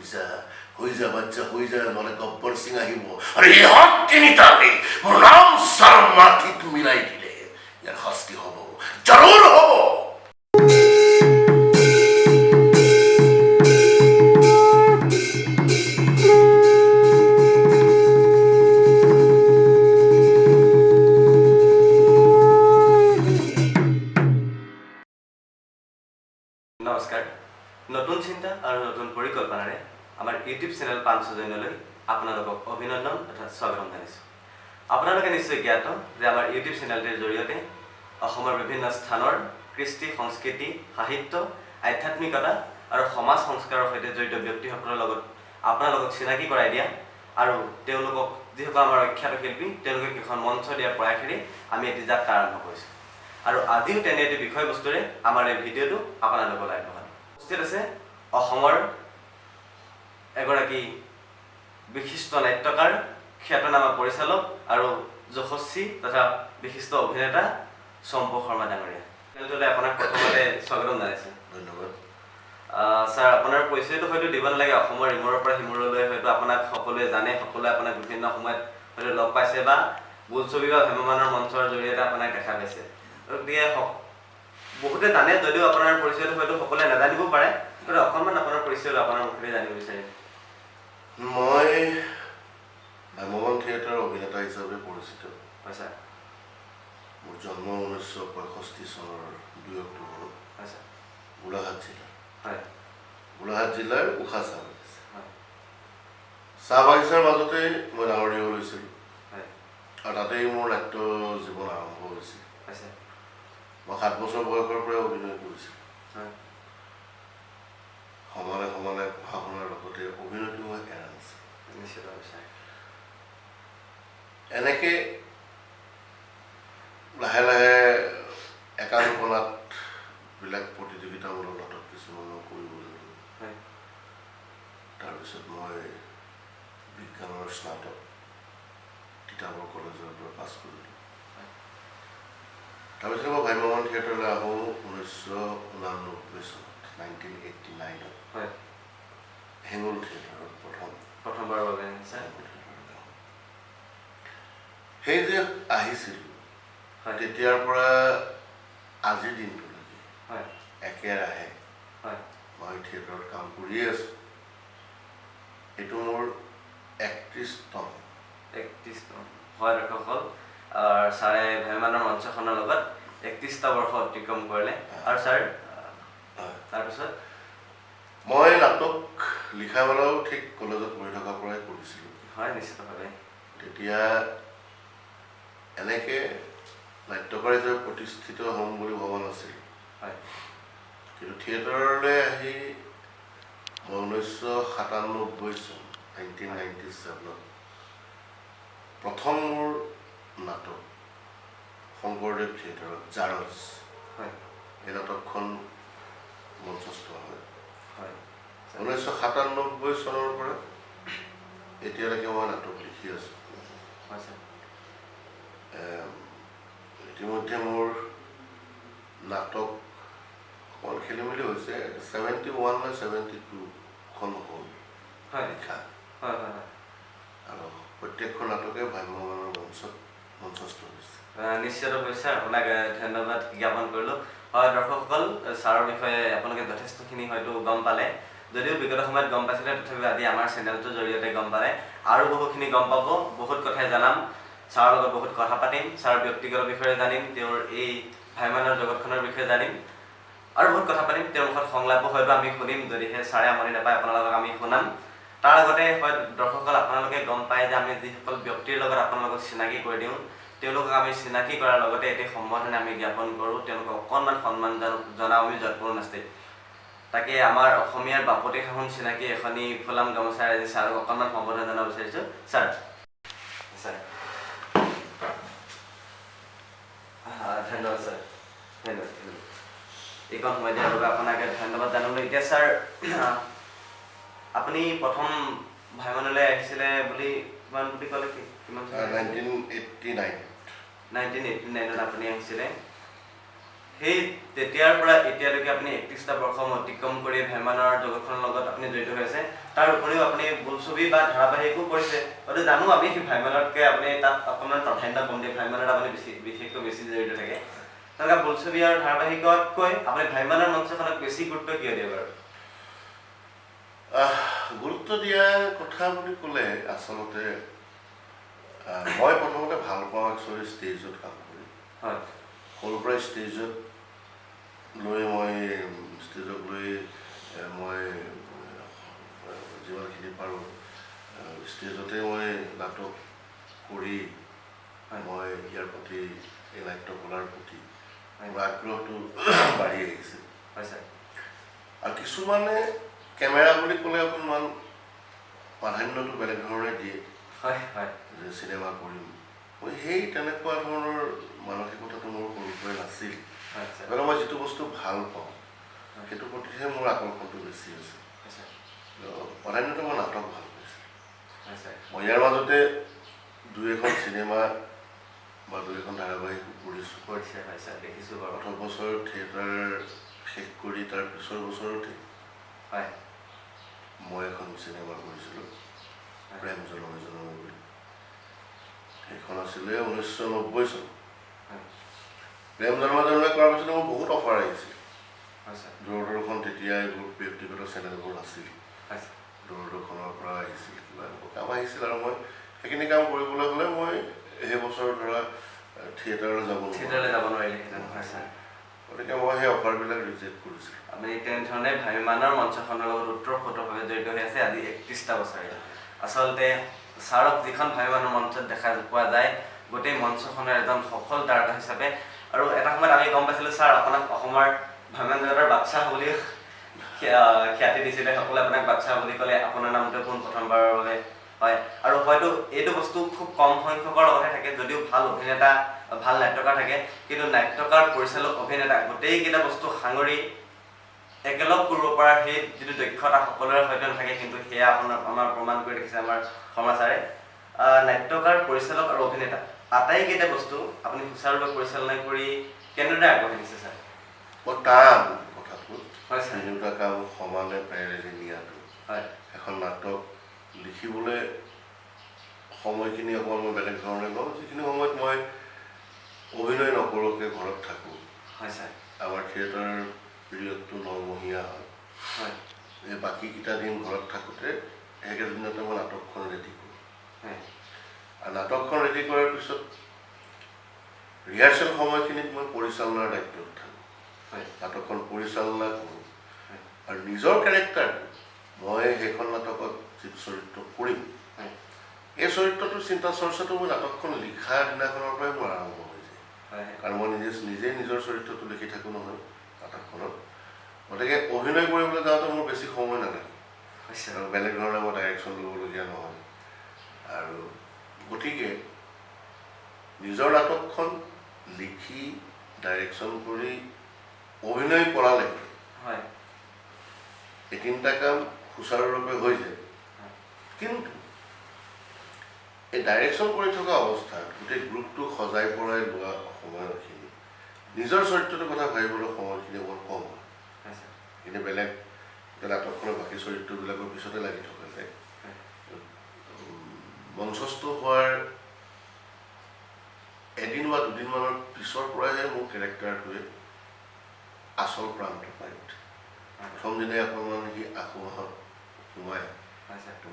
হৈ যা বাচ্চা হৈ যা নহ'লে গব্বৰ সিং আহিব আৰু ইহঁত তিনিটাই মোৰ নাম চাম মাটিত মিলাই দিলে ইয়াৰ শাস্তি হ'ব জৰুৰ হ'ব নমস্কাৰ নতুন চিন্তা আৰু নতুন পৰিকল্পনাৰে আমাৰ ইউটিউব চেনেল পাঞ্চজনলৈ আপোনালোকক অভিনন্দন তথা স্বাগতম জনাইছোঁ আপোনালোকে নিশ্চয় জ্ঞাত যে আমাৰ ইউটিউব চেনেলটোৰ জৰিয়তে অসমৰ বিভিন্ন স্থানৰ কৃষ্টি সংস্কৃতি সাহিত্য আধ্যাত্মিকতা আৰু সমাজ সংস্কাৰৰ সৈতে জড়িত ব্যক্তিসকলৰ লগত আপোনালোকক চিনাকি কৰাই দিয়া আৰু তেওঁলোকক যিসকল আমাৰ অখ্যাত শিল্পী তেওঁলোকক এখন মঞ্চ দিয়াৰ প্ৰয়াসেৰে আমি এটি যাত্ৰা আৰম্ভ কৰিছোঁ আৰু আজিও তেনে এটি বিষয়বস্তুৰে আমাৰ এই ভিডিঅ'টো আপোনালোকৰ আগবঢ়াম উপস্থিত আছে অসমৰ এগৰাকী বিশিষ্ট নাট্যকাৰ খ্যাতনামা পৰিচালক আৰু যশস্বী তথা বিশিষ্ট অভিনেতা চম্পু শৰ্মা ডাঙৰীয়া তেওঁলোকে আপোনাক প্ৰথমতে স্বাগতম জনাইছোঁ ধন্যবাদ ছাৰ আপোনাৰ পৰিচয়টো হয়তো দিব নালাগে অসমৰ ইমূৰৰ পৰা সিমূৰলৈ হয়তো আপোনাক সকলোৱে জানে সকলোৱে আপোনাক বিভিন্ন সময়ত হয়তো লগ পাইছে বা বোলছবি বা ভ্ৰাম্যমানৰ মঞ্চৰ জৰিয়তে আপোনাক দেখা পাইছে গতিকে বহুতে জানে যদিও আপোনাৰ পৰিচয়টো হয়তো সকলোৱে নাজানিব পাৰে কিন্তু অকণমান আপোনাৰ পৰিচয়টো আপোনাৰ মুখেৰে জানিব বিচাৰিম মই ভ্ৰাম্যমান থিয়েটাৰৰ অভিনেতা হিচাপে পৰিচিত হয় ছাৰ মোৰ জন্ম 1965 চনৰ 2 অক্টোবৰত হয় ছাৰ গোলাঘাট জিলা হয় গোলাঘাট জিলাৰ উষা চাহ বাগিচা হয় চাহ বাগিচাৰ মাজতে মই ডাঙৰ দীঘল হৈছিলোঁ হয় আৰু তাতেই মোৰ নাট্য জীৱন আৰম্ভ হৈছিল হয় ছাৰ মই 7 বছৰ বয়সৰ পৰাই অভিনয় কৰিছিলোঁ হয় সমানে সমানে পঢ়া শুনাৰ লগতে অভিনয়টো মই এৰা নাছিলোঁ নিশ্চিতভাৱে ছাৰ এনেকৈ লাহে লাহে একাংকনাত বিলাক প্ৰতিযোগিতামূলক নাটক কিছুমান কৰিবলৈ ল'লোঁ হয় তাৰপিছত মই বিজ্ঞানৰ স্নাতক তিতাবৰ কলেজৰ পৰা পাছ কৰিলোঁ তাৰপিছত মই ভ্ৰাম্যমান থিয়েটাৰলৈ আহোঁ 1989 চনত 1989 হয় হেঙুল থিয়েটাৰত প্ৰথমবাৰৰ বাবে ছাৰ সেই যে আহিছিলোঁ হয় তেতিয়াৰ পৰা আজিৰ দিনটোলৈকে হয় একেৰাহে হয় মই থিয়েটাৰত কাম কৰিয়ে আছোঁ এইটো মোৰ 31তম 31 হয় দৰ্শকসকল ছাৰে ভ্ৰাম্যমানৰ মঞ্চখনৰ লগত 31টা বৰ্ষ অতিক্ৰম কৰিলে আৰু ছাৰ তাৰপিছত মই নাটক লিখা মেলাও ঠিক কলেজত পঢ়ি থকাৰ পৰাই কৰিছিলোঁ হয় নিশ্চিতভাৱে তেতিয়া এনেকৈ নাট্যকাৰ হিচাপে প্ৰতিষ্ঠিত হ'ম বুলি ভবা নাছিলোঁ হয় কিন্তু থিয়েটাৰলৈ আহি মই 1997 চন 1997ত প্ৰথম মোৰ নাটক শংকৰদেৱ থিয়েটাৰত জাৰজ হয় এই নাটকখন মঞ্চস্থ হয় হয় 1997 চনৰ পৰা এতিয়ালৈকে মই নাটক লিখি আছোঁ হয় ছাৰ ইতিমধ্যে মোৰ নাটক অকণ খেলি মেলি হৈছে 71 নে 72খন হ'ল হয় লিখা হয় হয় হয় আৰু প্ৰত্যেকখন নাটকে ভ্ৰাম্যমানৰ মঞ্চত মঞ্চস্থ হৈছে নিশ্চিতভাৱে ছাৰ আপোনাক ধন্যবাদ জ্ঞাপন কৰিলোঁ হয় দৰ্শকসকল ছাৰৰ বিষয়ে আপোনালোকে যথেষ্টখিনি হয়তো গম পালে যদিও বিগত সময়ত গম পাইছিলে তথাপিও আজি আমাৰ চেনেলটোৰ জৰিয়তে গম পালে আৰু বহুখিনি গম পাব বহুত কথাই জনাম ছাৰৰ লগত বহুত কথা পাতিম ছাৰৰ ব্যক্তিগত বিষয়ে জানিম তেওঁৰ এই ভ্ৰাম্যমানৰ জগতখনৰ বিষয়ে জানিম আৰু বহুত কথা পাতিম তেওঁৰ মুখত সংলাপো হয়তো আমি শুনিম যদিহে ছাৰে আমনি নাপায় আপোনালোকক আমি শুনাম তাৰ আগতে হয় দৰ্শকসকল আপোনালোকে গম পায় যে আমি যিসকল ব্যক্তিৰ লগত আপোনালোকক চিনাকি কৰি দিওঁ তেওঁলোকক আমি চিনাকি কৰাৰ লগতে এটি সম্বোধনে আমি জ্ঞাপন কৰোঁ তেওঁলোকক অকণমান সন্মান জনাওঁ আমি যৎপূৰ্ণ আছে তাকে আমাৰ অসমীয়াৰ বাপতি সাহোন চিনাকি এখনি ফুলাম গামোচাৰে আজি ছাৰক অকণমান সম্বোধন জনাব বিচাৰিছোঁ ছাৰ ছাৰ ধন্যবাদ ছাৰ ধন্যবাদ এইকণ সময় দিয়াৰ বাবে আপোনাক ধন্যবাদ জনালোঁ এতিয়া ছাৰ আপুনি প্ৰথম ভ্ৰাম্যমানলৈ আহিছিলে বুলি কিমান বুলি ক'লে কিমান 1989 1989ত আপুনি আহিছিলে সেই তেতিয়াৰ পৰা এতিয়ালৈকে আপুনি 31টা বৰ্ষ অতিক্ৰম কৰি ভ্ৰমণৰ জগতখনৰ লগত আপুনি জড়িত হৈ আছে তাৰ উপৰিও আপুনি বোলছবি বা ধাৰাবাহিকো কৰিছে হয়তো জানো আমি ভ্ৰমণতকৈ আপুনি তাত অকণমান প্ৰাধান্য কম দিয়ে ভ্ৰমণত আপুনি বিশেষকৈ বেছি জড়িত থাকে তেনেকুৱা বোলছবি আৰু ধাৰাবাহিকতকৈ আপুনি ভ্ৰমণৰ মঞ্চখনক বেছি গুৰুত্ব কিয় দিয়ে বাৰু গুৰুত্ব দিয়া কথা বুলি ক'লে আচলতে মই প্ৰথমতে ভাল পাওঁ একচুৱেলি ষ্টেজত কাম কৰি হয় সৰুৰ পৰা ষ্টেজত লৈ মই ষ্টেজক লৈ মই যিমানখিনি পাৰোঁ ষ্টেজতে মই নাটক কৰি মই ইয়াৰ প্ৰতি এই নাট্যকলাৰ প্ৰতি মোৰ আগ্ৰহটো বাঢ়ি আহিছে আৰু কিছুমানে কেমেৰা বুলি ক'লে অকণমান প্ৰাধান্যটো বেলেগ ধৰণে দিয়ে যে চিনেমা কৰিম মই সেই তেনেকুৱা ধৰণৰ মানসিকতাটো মোৰ সৰুৰ পৰাই নাছিল কাৰণ মই যিটো বস্তু ভাল পাওঁ সেইটোৰ প্ৰতিহে মোৰ আকৰ্ষণটো বেছি আছে প্ৰাধান্যটো মই নাটক ভাল পাইছোঁ মই ইয়াৰ মাজতে 2-এখন চিনেমা বা 2-এখন ধাৰাবাহিকো কৰিছোঁ দেখিছোঁ বাৰু 8 বছৰ থিয়েটাৰ শেষ কৰি তাৰ পিছৰ বছৰতে মই এখন চিনেমা কৰিছিলোঁ প্ৰেম জনমে জনমে বুলি সেইখন আছিলে 1990 চন প্ৰেম জনমে জনমে কৰাৰ পিছতে মোৰ বহুত অফাৰ আহিছিল দূৰদৰ্শন তেতিয়া এইবোৰ ব্যক্তিগত চেনেলবোৰ নাছিল দূৰদৰ্শনৰ পৰা আহিছিল কিবা এনেকুৱা কাম আহিছিল আৰু মই সেইখিনি কাম কৰিবলৈ হ'লে মই সেই বছৰ ধৰা থিয়েটাৰলৈ যাব নোৱাৰিলে গতিকে মই সেই অফাৰবিলাক ৰিজেক্ট কৰিছিলোঁ আপুনি তেনেধৰণে ভ্ৰাম্যমাণৰ মঞ্চখনৰ লগত ওতঃপ্ৰোতভাৱে জড়িত হৈ আছে আজি 31টা বছৰে আচলতে ছাৰক যিখন ভ্ৰাম্যমাণৰ মঞ্চত দেখা পোৱা যায় গোটেই মঞ্চখনৰ এজন সফল তাৰকা হিচাপে আৰু এটা সময়ত আমি গম পাইছিলোঁ ছাৰ আপোনাক অসমৰ ভ্ৰমণ জগতৰ বাদশ্বাহ বুলি খ্যাতি দিছিলে সকলোৱে আপোনাক বাদশ্বাহ বুলি ক'লে আপোনাৰ নামটো প্ৰথমবাৰৰ বাবে হয় আৰু হয়তো এইটো বস্তু খুব কম সংখ্যকৰ লগতে থাকে যদিও ভাল অভিনেতা ভাল নাট্যকাৰ থাকে কিন্তু নাট্যকাৰ পৰিচালক অভিনেতা গোটেইকেইটা বস্তু সাঙুৰি একেলগ কৰিব পৰা সেই যিটো দক্ষতা সকলোৰে হয়তো নাথাকে কিন্তু সেয়া আমাৰ প্ৰমাণ কৰি দেখিছে আমাৰ শৰ্মা ছাৰে নাট্যকাৰ পৰিচালক আৰু অভিনেতা আটাইকেইটা বস্তু আপুনি সুচাৰুৰূপে পৰিচালনা কৰি কেনেদৰে আগবাঢ়ি দিছে ছাৰ বৰ টান কথাটো হয় ছাৰ তিনিওটা কাম সমানে পেৰেলি নিয়াটো হয় এখন নাটক লিখিবলৈ সময়খিনি অকণমান মই বেলেগ ধৰণে লওঁ যিখিনি সময়ত মই অভিনয় নকৰোঁকৈ ঘৰত থাকোঁ হয় ছাৰ আমাৰ থিয়েটাৰ পিৰিয়ডটো 9 মহীয়া হয় এই বাকীকেইটা দিন ঘৰত থাকোঁতে সেইকেইদিনতে মই নাটকখন ৰেডি কৰোঁ আৰু নাটকখন ৰেডি কৰাৰ পিছত ৰিহাৰ্চেল সময়খিনিত মই পৰিচালনাৰ দায়িত্বত থাকোঁ নাটকখন পৰিচালনা কৰোঁ আৰু নিজৰ কেৰেক্টাৰটো মই সেইখন নাটকত যিটো চৰিত্ৰ কৰিম এই চৰিত্ৰটোৰ চিন্তা চৰ্চাটো মই নাটকখন লিখা দিনাখনৰ পৰাই মোৰ আৰম্ভ হৈ যায় কাৰণ মই নিজেই নিজৰ চৰিত্ৰটো লিখি থাকোঁ নহয় নাটকখনত গতিকে অভিনয় কৰিবলৈ যাওঁতে মোৰ বেছি সময় নালাগে আৰু বেলেগ ধৰণে মই ডাইৰেকশ্যন ল'বলগীয়া নহয় আৰু গতিকে নিজৰ নাটকখন লিখি ডাইৰেকশ্যন কৰি অভিনয় কৰালৈকে এই 3টা কাম সুচাৰুৰূপে হৈ যায় কিন্তু এই ডাইৰেকশ্যন কৰি থকা অৱস্থাত গোটেই গ্ৰুপটো সজাই পৰাই লোৱা সময়খিনি নিজৰ চৰিত্ৰটোৰ কথা ভাবিবলৈ সময়খিনি বৰ কম হয় কিন্তু বেলেগ নাটকখনৰ বাকী চৰিত্ৰবিলাকৰ পিছতে লাগি থকা যায় মঞ্চস্থ হোৱাৰ এদিন বা দুদিনমানৰ পিছৰ পৰাহে মোৰ কেৰেক্টাৰটোৱে আচল প্ৰাণটো পাই উঠে প্ৰথম দিনাই অকণমান সি আঁসোৱাহত সোমায়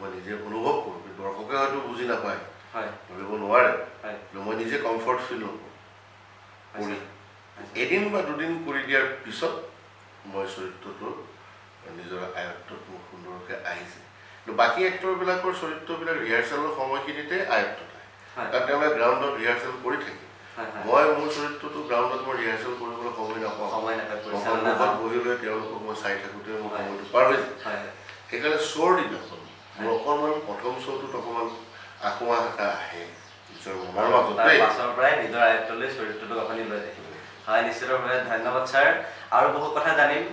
মই নিজে অনুভৱ কৰোঁ কিন্তু দৰ্শকে হয়তো বুজি নাপায় ধৰিব নোৱাৰে মই নিজে কমফৰ্ট ফিল নকৰোঁ কৰি এদিন বা দুদিন কৰি দিয়াৰ পিছত মই চৰিত্ৰটো নিজৰ আয়ত্তত মোৰ সুন্দৰকৈ আহিছে কিন্তু বাকী এক্টৰবিলাকৰ চৰিত্ৰবিলাক ৰিহাৰ্চেলৰ সময়খিনিতে আয়ত্তত আহে কাৰণ তেওঁলোকে গ্ৰাউণ্ডত ৰিহাৰ্চেল কৰি থাকে মই মোৰ চৰিত্ৰটো গ্ৰাউণ্ডত মই ৰিহাৰ্চেল কৰিবলৈ সময় নাপাওঁ সন্মুখত বহি লৈ তেওঁলোকক মই চাই থাকোঁতে মোৰ সময়টো পাৰ হৈ যায় সেইকাৰণে শ্ব'ৰ দিনাখন মোৰ অকণমান প্ৰথম শ্ব'টোত অকণমান আঁসোৱাহ এটা আহে নিজৰ মনৰ মাজতে পাছৰ পৰাই নিজৰ আয়ত্তলৈ চৰিত্ৰটোক আপুনি লৈ থাকিব হয় নিশ্চিতভাৱে ধন্যবাদ ছাৰ আৰু বহু কথা জানিম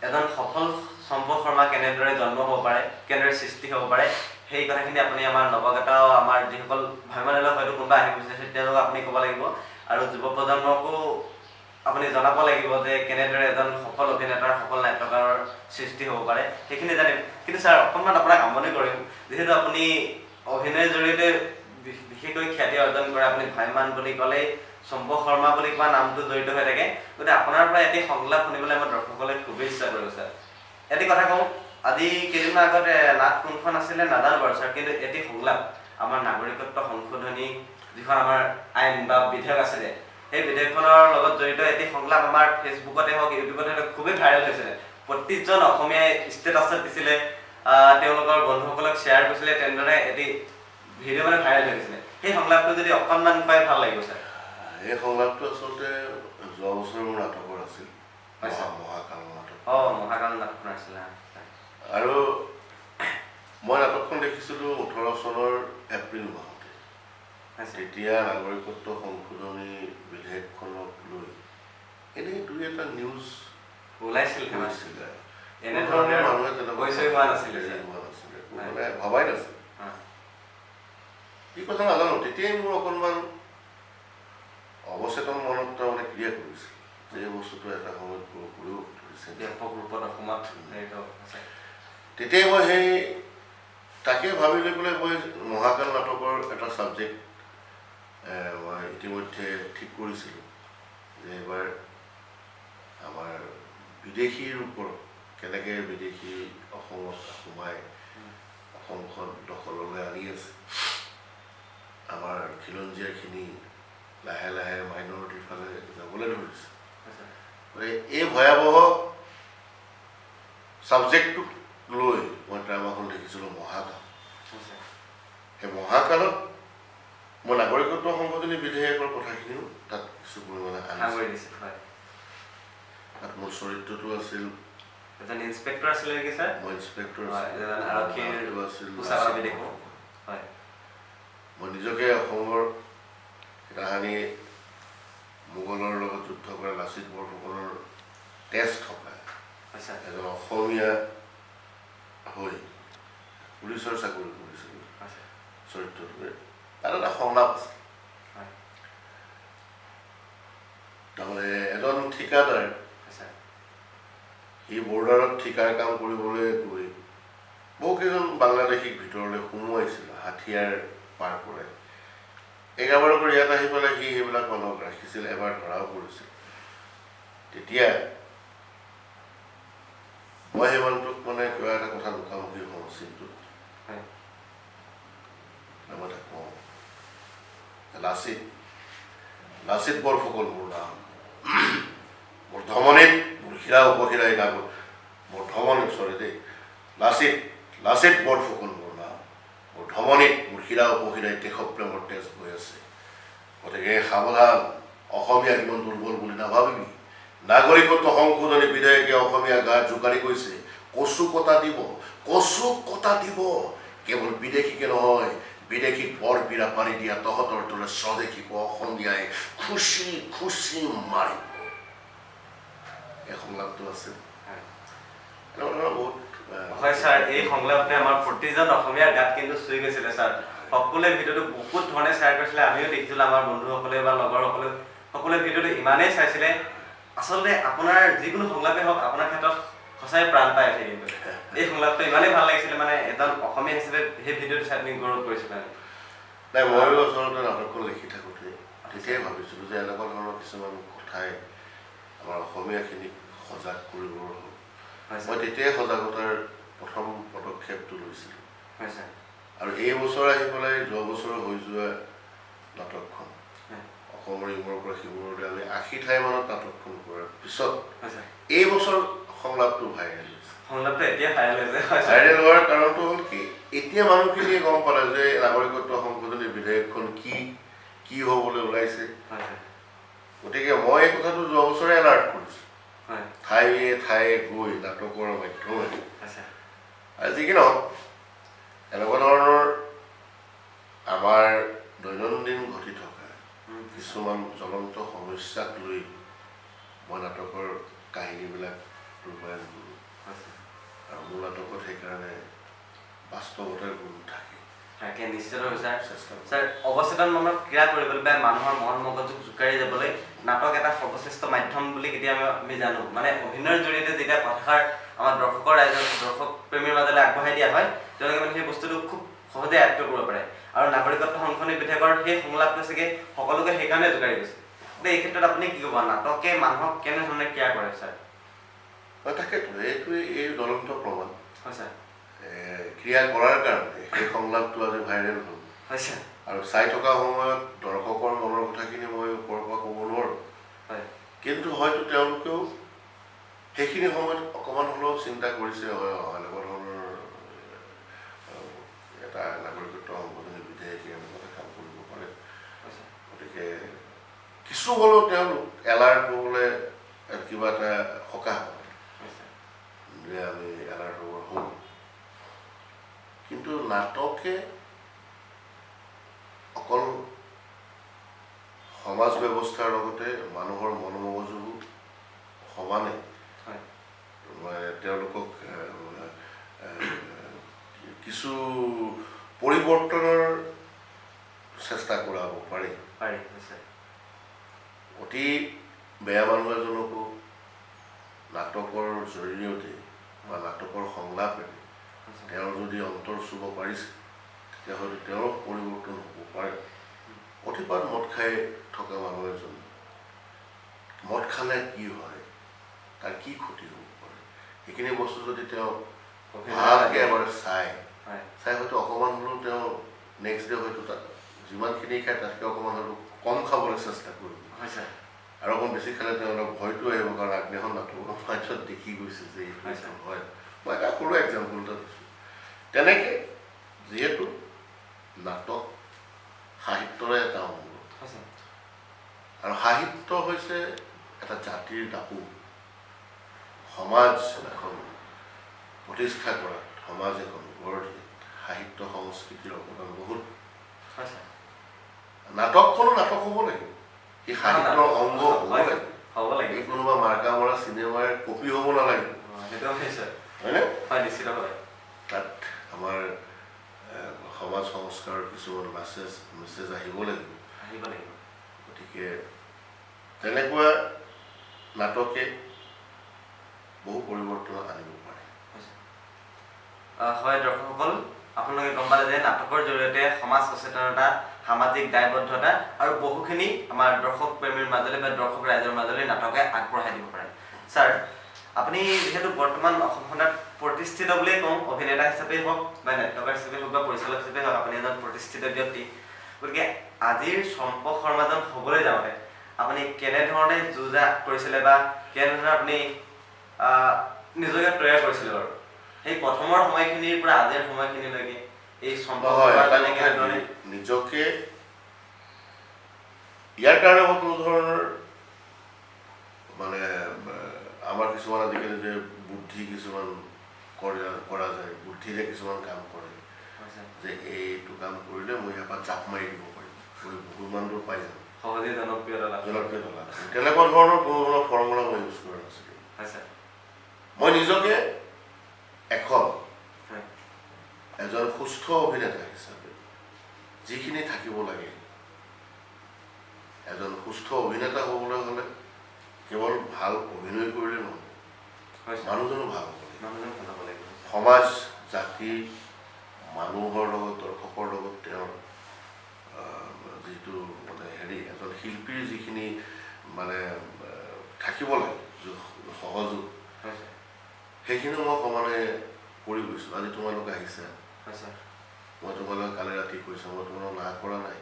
এজন সফল চম্পক শৰ্মা কেনেদৰে জন্ম হ'ব পাৰে কেনেদৰে সৃষ্টি হ'ব পাৰে সেই কথাখিনি আপুনি আমাৰ নৱাগত আমাৰ যিসকল ভ্ৰমণলৈ হয়তো কোনোবা আহিব বিচাৰিছে তেওঁলোকক আপুনি ক'ব লাগিব আৰু যুৱ প্ৰজন্মকো আপুনি জনাব লাগিব যে কেনেদৰে এজন সফল অভিনেতাৰ সফল নাট্যকাৰৰ সৃষ্টি হ'ব পাৰে সেইখিনি জানিম। কিন্তু ছাৰ অকণমান আপোনাক আমনি কৰিম, যিহেতু আপুনি অভিনয়ৰ জৰিয়তে বিশেষকৈ খ্যাতি অৰ্জন কৰে, আপুনি ভাইমান বুলি ক'লেই চম্পক শৰ্মা বুলি কোৱা নামটো জড়িত হৈ থাকে। গতিকে আপোনাৰ পৰা এটি সংলাপ শুনিবলৈ আমাৰ দৰ্শকসকলে খুবেই ইচ্ছা কৰিব ছাৰ। এটি কথা কওঁ, আজি কেইদিনমান আগতে নাট কোনখন আছিলে নাজানো বাৰু ছাৰ, কিন্তু এটি সংলাপ আমাৰ নাগৰিকত্ব সংশোধনী যিখন আমাৰ আইন বা বিধেয়ক আছিলে, সেই বিধেয়কখনৰ লগত জড়িত এটি সংলাপ আমাৰ ফেচবুকতে হওক ইউটিউবতে হওক খুবেই ভাইৰেল হৈছিলে। প্ৰতিজন অসমীয়াই ষ্টেটাছত দিছিলে, তেওঁলোকৰ বন্ধুসকলক শ্বেয়াৰ কৰিছিলে, তেনেদৰে এটি ভিডিঅ' মানে ভাইৰেল হৈ গৈছিলে। সেই সংলাপটো যদি অকণমান পাই ভাল লাগিব ছাৰ। এই সংলাপটো আচলতে যোৱা বছৰ মোৰ নাটকৰ আছিল, মহাকাল নাটক। মহাকাল নাটকখন আছিলে। আৰু মই নাটকখন দেখিছিলোঁ 18 চনৰ এপ্ৰিল মাহতে। তেতিয়া নাগৰিকত্ব সংশোধনী বিধেয়কখনক লৈ এনেই দুই এটা নিউজ ওলাইছিল, এনেধৰণে মানুহে মানে ভবাই নাছিল। কি কথা নাজানো, তেতিয়াই মোৰ অকণমান অৱচেতন মনত তাৰমানে ক্ৰিয়া কৰিছিল যে এই বস্তুটো এটা সময়ত কৰিব ধৰিছে। তেতিয়াই মই সেই তাকে ভাবি লৈ পেলাই মই মহাকাল নাটকৰ এটা ছাবজেক্ট মই ইতিমধ্যে ঠিক কৰিছিলোঁ যে এইবাৰ আমাৰ বিদেশীৰ ওপৰত কেনেকৈ বিদেশী অসমত সোমাই অসমখন দখললৈ আনি আছে, আমাৰ খিলঞ্জীয়াখিনি লাহে লাহে মাইনৰিটিৰ ফালে যাবলৈ ধৰিছে। এই ভয়াৱহ ছাবজেক্টটোক লৈ মই ড্ৰামাখন দেখিছিলোঁ মহাকাল। সেই মহাকালত মই নাগৰিকত্ব সংশোধনী বিধেয়কৰ কথাখিনিও তাত কিছু পৰিমাণে আনিছোঁ। তাত মোৰ চৰিত্ৰটো আছিল ইন্সপেক্টৰ আছিলে নেকি ছাৰ? মই ইন্সপেক্টৰ আছিল। মই নিজকে অসমৰ তাহানি মোগলৰ লগত যুদ্ধ কৰা লাচিত বৰফুকনৰ তেজ থকা এজন অসমীয়া হৈ পুলিচৰ চাকৰি কৰিছিলোঁ চৰিত্ৰটোৱে। তাত এটা সংলাপ আছে, তাৰমানে এজন ঠিকাদাৰ সি বৰ্ডাৰত ঠিকাৰ কাম কৰিবলৈ গৈ বহুকেইজন বাংলাদেশীক ভিতৰলৈ সোমোৱাইছিল, হাথিয়াৰ পাৰ কৰে। একেবাৰে কৰি ইয়াত আহি পেলাই সি সেইবিলাক মানুহক ৰাখিছিল, এবাৰ ধৰাও পৰিছিল। তেতিয়া মই সেই মানুহটোক মানে কিবা এটা কথা মুখামুখি হওঁ চিনটোত, মই তাক কওঁ লাচিত বৰফুকন মোৰ নাম, মোৰ ধমনীত মোৰ শিৰা উপশিৰাই কাগজ, মোৰ ধমনী লাচিত বৰফুকন মোৰ নাম, মোৰ ধমনীত মোৰ শিৰা উপশিৰাই দেশপ্ৰেমৰ তেজ বৈ আছে। গতিকে সাৱধান, অসমীয়া কিমান দুৰ্বল বুলি নাভাবিবি। নাগৰিকত্ব সংশোধনী বিধেয়কে অসমীয়া গাত জোকাৰি গৈছে, কচু কটা দিব। কেৱল বিদেশীকে নহয়, বিদেশীক বৰ বিৰা পাৰি দিয়া তহঁতৰ দৰে স্বদেশীক অসমীয়াই খুচি মাৰিব। এই সংলাপটো আছিল। হয় ছাৰ, এই সংলাপটোৱে আমাৰ প্ৰতিজন অসমীয়াৰ গাত কিন্তু চুই গৈছিলে ছাৰ। সকলোৱে ভিডিঅ'টো বহুত ধৰণে শ্বেয়াৰ কৰিছিলে, আমিও দেখিছিলোঁ, আমাৰ বন্ধুসকলে বা লগৰসকলে সকলোৱে ভিডিঅ'টো ইমানেই চাইছিলে। আচলতে আপোনাৰ যিকোনো সংলাপেই হওক আপোনাৰ ক্ষেত্ৰত সঁচাই প্ৰাণ পাই আছে। কিন্তু এই সংলাপটো ইমানেই ভাল লাগিছিলে, মানে এজন অসমীয়া হিচাপে সেই ভিডিঅ'টো চাই আপুনি গৌৰৱ কৰিছিলে। নাই, ময়ো আচলতে নাটকখন লিখি থাকোঁতে তেতিয়াই ভাবিছিলোঁ যে এনেকুৱা ধৰণৰ কিছুমান কথাই আমাৰ অসমীয়াখিনিক সজাগ কৰিবৰ হ'ল। মই তেতিয়াই সজাগতাৰ প্ৰথম পদক্ষেপটো লৈছিলোঁ। আৰু এই বছৰ আহি পেলাই যোৱা বছৰ হৈ যোৱা নাটকখন অসমৰ ইমূৰৰ পৰা সিমূৰলৈ আমি 80 ঠাইমানত নাটকখন কৰাৰ পিছত এই বছৰ সংলাপটো ভাইৰেল হৈছে। ভাইৰেল হোৱাৰ কাৰণটো হ'ল কি, এতিয়া মানুহখিনিয়ে গম পালে যে নাগৰিকত্ব সংশোধনী বিধেয়কখন কি হ'বলৈ ওলাইছে। গতিকে মই এই কথাটো যোৱা বছৰে এলাৰ্ট কৰিছোঁ, ঠায়ে ঠায়ে গৈ নাটকৰ মাধ্যমেৰে। আৰু যি কি নহওক, এনেকুৱা ধৰণৰ আমাৰ দৈনন্দিন ঘটি থকা কিছুমান জ্বলন্ত সমস্যাক লৈ মই নাটকৰ কাহিনীবিলাক ৰূপায়ণ কৰোঁ। আৰু মোৰ নাটকত সেইকাৰণে বাস্তৱতাৰ গুণ থাকে। নিশ্চিত ছাৰ। ছাৰ, অৱচেতন মনত ক্ৰিয়া কৰিবলৈ বা মানুহৰ মন মগজুক জোকাৰি যাবলৈ নাটক এটা সৰ্বশ্ৰেষ্ঠ মাধ্যম বুলি কেতিয়াবা আমি জানো মানে অভিনয়ৰ জৰিয়তে যেতিয়া কথাষাৰ আমাৰ দৰ্শকৰ ৰাইজৰ দৰ্শক প্ৰেমীৰ মাজলৈ আগবঢ়াই দিয়া হয় তেওঁলোকে মানে সেই বস্তুটো খুব সহজে আয়ত্ব কৰিব পাৰে আৰু নাগৰিকত্ব সংশোধনী বিধেয়কৰ সেই সংলাপটো চাগে সকলোকে সেইকাৰণে জোকাৰি গৈছে এই ক্ষেত্ৰত আপুনি কি ক'ব নাটকে মানুহক কেনেধৰণে কেয়াৰ কৰে ছাৰ তাকেতো এইটোৱে এই জ্বলন্ত প্ৰমাণ হয় ছাৰ ক্ৰিয়া কৰাৰ কাৰণে সেই সংলাপটো আজি ভাইৰেল হ'ল হয় ছাৰ আৰু চাই থকা সময়ত দৰ্শকৰ মনৰ কথাখিনি মই ওপৰৰ পৰা ক'ব নোৱাৰোঁ হয় কিন্তু হয়তো তেওঁলোকেও সেইখিনি সময়ত অকণমান হ'লেও চিন্তা কৰিছে হয় এনেকুৱা ধৰণৰ এটা নাগৰিকত্ব সংশোধনী বিধেয়কে এনেকুৱা কাম কৰিব পাৰে গতিকে কিছু হ'লেও তেওঁলোক এলাৰ্ট হ'বলৈ কিবা এটা সকাহ যে আমি এলাৰ্ট হ'ব হ'ম কিন্তু নাটকে অকল সমাজ ব্যৱস্থাৰ লগতে মানুহৰ মন মগজুবোৰ সমানে তেওঁলোকক কিছু পৰিৱৰ্তনৰ চেষ্টা কৰাব পাৰি অতি বেয়া মানুহ এজনকো নাটকৰ জৰিয়তে বা নাটকৰ সংলাপেৰে তেওঁৰ যদি অন্তৰ চুব পাৰিছে তেতিয়াহ'লে তেওঁৰ পৰিৱৰ্তন হ'ব পাৰে অতিপাত মদ খাই থকা মানুহ এজন মদ খালে কি হয় তাৰ কি ক্ষতি হ'ব পাৰে সেইখিনি বস্তু যদি তেওঁ ভালকৈ এবাৰ চাই হয়তো অকণমান হ'লেও তেওঁ নেক্সট ডে হয়তো তাত যিমানখিনি খায় তাতকৈ অকণমান হয়তো কম খাবলৈ চেষ্টা কৰিব আৰু অকণ বেছি খালে তেওঁ অলপ ভয়টো আহিব কাৰণ আগদিনাখন নাটকৰ মাজত দেখি গৈছে যে এইটো হয় মই এটা সৰু এক্সাম্পল এটা দিছোঁ তেনেকৈ যিহেতু নাটক সাহিত্যৰে এটা অংগ আৰু সাহিত্য হৈছে এটা জাতিৰ দাপোন সমাজ এখন প্ৰতিষ্ঠা কৰাত সমাজ এখন গঢ় দিয়াত সাহিত্য সংস্কৃতিৰ অৱদান বহুত নাটকখনো নাটক হ'ব লাগিব এই সাহিত্যৰ অংগ হ'ব লাগিব এই কোনোবা মাৰ্কা মৰা চিনেমাৰ কপি হ'ব নালাগিব হয়নে তাত আমাৰ সমাজ সংস্কাৰৰ কিছুমান মেছেজ আহিব লাগিব গতিকে তেনেকুৱা নাটকে বহু পৰিৱৰ্তন আনিব পাৰে হয় দৰ্শকসকল আপোনালোকে গম পালে যে নাটকৰ জৰিয়তে সমাজ সচেতনতা সামাজিক দায়বদ্ধতা আৰু বহুখিনি আমাৰ দৰ্শক প্ৰেমীৰ মাজলৈ বা দৰ্শক ৰাইজৰ মাজলৈ নাটকে আগবঢ়াই দিব পাৰে ছাৰ আপুনি যিহেতু বৰ্তমান অসমখনত প্ৰতিষ্ঠিত বুলিয়ে কওঁ অভিনেতা হিচাপেই হওক বা নাট্যকাৰ হিচাপে হওক বা পৰিচালক হিচাপে হওক আপুনি এজন প্ৰতিষ্ঠিত ব্যক্তি গতিকে আজিৰ চম্পক শৰ্মাজন হ'বলৈ যাওঁতে আপুনি কেনেধৰণে যুঁজা কৰিছিলে বা কেনেধৰণে আপুনি নিজকে তৈয়াৰ কৰিছিলে বাৰু সেই প্ৰথমৰ সময়খিনিৰ পৰা আজিৰ সময়খিনিলৈকে এই চম্পক কেনেধৰণে নিজকে ইয়াৰ কাৰণে মই কোনো ধৰণৰ মানে আমাৰ কিছুমান আজিকালি যে বুদ্ধি কিছুমান কৰা যায় বুদ্ধিৰে কিছুমান কাম কৰে যে এইটো কাম কৰিলে মই ইয়াৰ পৰা জাপ মাৰি দিব পাৰিম মই বহুমান দূৰ পাই যাম সহজে জনপ্ৰিয়তা তেনেকুৱা ধৰণৰ কোনো ধৰণৰ ফৰ্মুলা মই ইউজ কৰা নাছিলোঁ মই নিজকে এজন সুস্থ অভিনেতা হিচাপে যিখিনি থাকিব লাগে এজন সুস্থ অভিনেতা হ'বলৈ হ'লে কেৱল ভাল অভিনয় কৰিলে নহ'ব মানুহজনো ভাল হ'ব লাগিব সমাজ জাতি মানুহৰ লগত দৰ্শকৰ লগত তেওঁৰ যিটো মানে এজন শিল্পীৰ যিখিনি মানে থাকিব লাগে সহযোগ সেইখিনিও মই সমানে কৰি গৈছোঁ আজি তোমালোকে আহিছা মই তোমালোকে কালি ৰাতি কৈছোঁ মই তোমালোকক না কৰা নাই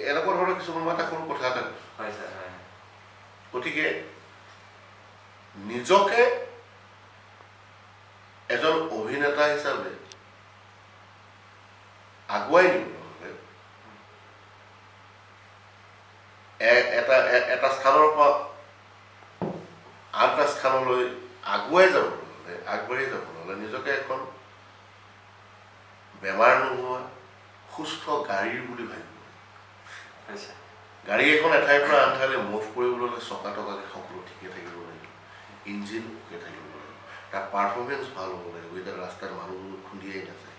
এনেকুৱা ধৰণৰ কিছুমান মই এটা সৰু কথা এটা কৈছোঁ গতিকে নিজকে এজন অভিনেতা হিচাপে আগুৱাই নিবলৈ হ'লে এটা স্থানৰ পৰা আন এটা স্থানলৈ আগুৱাই যাবলৈ হ'লে আগবাঢ়ি যাবলৈ হ'লে নিজকে এখন বেমাৰ নোহোৱা সুস্থ গাড়ীৰ বুলি ভাবিব গাড়ী এখন এঠাইৰ পৰা আন ঠাইলৈ মুভ কৰিবলৈ হ'লে চকা টকাকৈ সকলো ঠিকে থাকিব লাগিব ইঞ্জিন ঠিকে থাকিব লাগিব তাৰ পাৰফৰ্মেঞ্চ ভাল হ'ব লাগিব এতিয়া ৰাস্তাত মানুহবোৰ খুন্দিয়াই নাযায়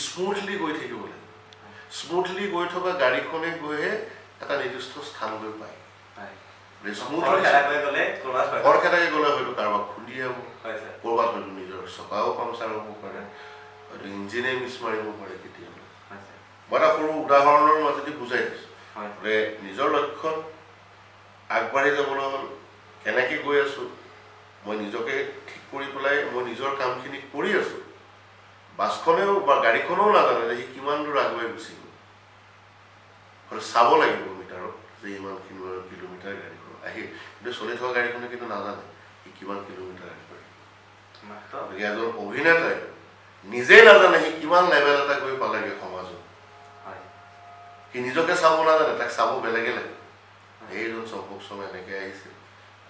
স্মুথলি গৈ থাকিব লাগিব স্মুথলি গৈ থকা গাড়ীখনে গৈহে এটা নিৰ্দিষ্ট স্থানলৈ পায় খৰখেদাকৈ গ'লে হয়তো কাৰোবাক খুন্দি যাব ক'ৰবাত হয়তো নিজৰ চকাও পামচাৰ হ'ব পাৰে হয়তো ইঞ্জিনে মিছ মাৰিব পাৰে কেতিয়াবা মই এটা সৰু উদাহৰণৰ মাজেদি বুজাই দিছোঁ যে নিজৰ লক্ষ্যত আগবাঢ়ি যাবলৈ হ'ল কেনেকৈ গৈ আছোঁ মই নিজকে ঠিক কৰি পেলাই মই নিজৰ কামখিনি কৰি আছোঁ বাছখনেও বা গাড়ীখনেও নাজানে যে সি কিমান দূৰ আগুৱাই গুচি গ'ল হয়তো চাব লাগিব মিটাৰত যে ইমানখিনি কিলোমিটাৰ গাড়ীখন আহি কিন্তু চলি থকা গাড়ীখনে কিন্তু নাজানে সি কিমান কিলোমিটাৰ আগবাঢ়ি গতিকে এজন অভিনেতাই নিজেই নাজানে সি কিমান লেভেল এটা গৈ পালেগৈ সমাজত সি নিজকে চাব নাজানে তাক চাব বেলেগে লাগে এইজন চম্পক শৰ্মা এনেকৈ আহিছিল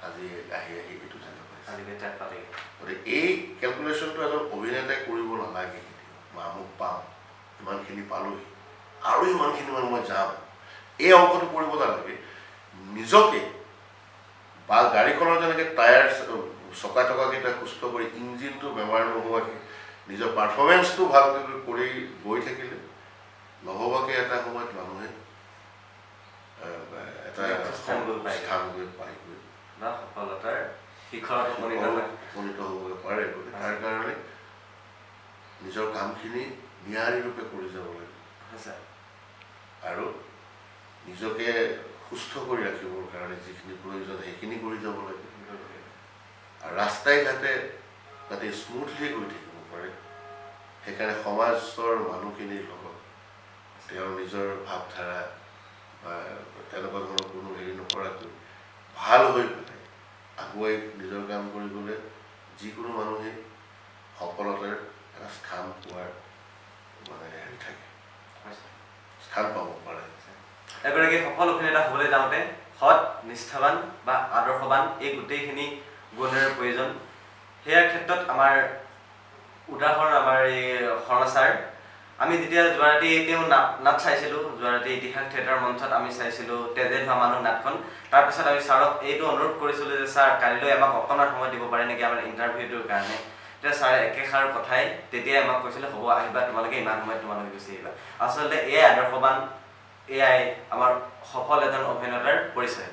আজি আহি এইটো জানিব পাইছে গতিকে এই কেলকুলেশ্যনটো এজন অভিনেতাই কৰিব নালাগে মই আমুক পাম ইমানখিনি পালোহি আৰু ইমানখিনি মানুহ মই যাম এই অংকটো কৰিব নালাগে নিজকে বা গাড়ীখনৰ যেনেকৈ টায়াৰ চকা টকাকেইটা সুস্থ কৰি ইঞ্জিনটো বেমাৰ নোহোৱাকৈ নিজৰ পাৰফৰ্মেঞ্চটো ভালকৈ কৰি গৈ থাকিলে নহ'বাকৈ এটা সময়ত মানুহে এটা স্থান গৈ পায়গৈ বা সফলতাৰ শিখৰত উপনীত হ'বগৈ পাৰে গতিকে তাৰ কাৰণে নিজৰ কামখিনি নিয়াৰীৰূপে কৰি যাব লাগে আৰু নিজকে সুস্থ কৰি ৰাখিবৰ কাৰণে যিখিনি প্ৰয়োজন সেইখিনি কৰি যাব লাগে আৰু ৰাস্তাই ঘাটে যাতে স্মুথলি গৈ থাকিব পাৰে সেইকাৰণে সমাজৰ মানুহখিনিৰ লগত তেওঁৰ নিজৰ ভাৱধাৰা বা তেনেকুৱা ধৰণৰ কোনো হেৰি নকৰাকৈ ভাল হৈ পেলাই আগুৱাই নিজৰ কাম কৰিবলৈ যিকোনো মানুহে সফলতাৰ এটা স্থান পোৱাৰ মানে হেৰি থাকে স্থান পাব পাৰে এগৰাকী সফল অভিনেতা হ'বলৈ যাওঁতে সৎ নিষ্ঠাৱান বা আদৰ্শৱান এই গোটেইখিনি গুণৰ প্ৰয়োজন সেয়াৰ ক্ষেত্ৰত আমাৰ উদাহৰণ আমাৰ এই শৰ্মা ছাৰ আমি যেতিয়া যোৱা ৰাতি তেওঁ নাট চাইছিলোঁ যোৱা ৰাতি ইতিহাস থিয়েটাৰ মঞ্চত আমি চাইছিলোঁ তেজে ধোৱা মানুহ নাটখন তাৰপিছত আমি ছাৰক এইটো অনুৰোধ কৰিছিলোঁ যে ছাৰ কালিলৈ আমাক অকণমান সময় দিব পাৰে নেকি আমাৰ ইণ্টাৰভিউটোৰ কাৰণে তেতিয়া ছাৰে একেষাৰ কথাই তেতিয়াই আমাক কৈছিলে হ'ব আহিবা তোমালোকে ইমান সময়ত তোমালোকে গুচি আহিবা আচলতে এয়াই আদৰ্শৱান এয়াই আমাৰ সফল এজন অভিনেতাৰ পৰিচয়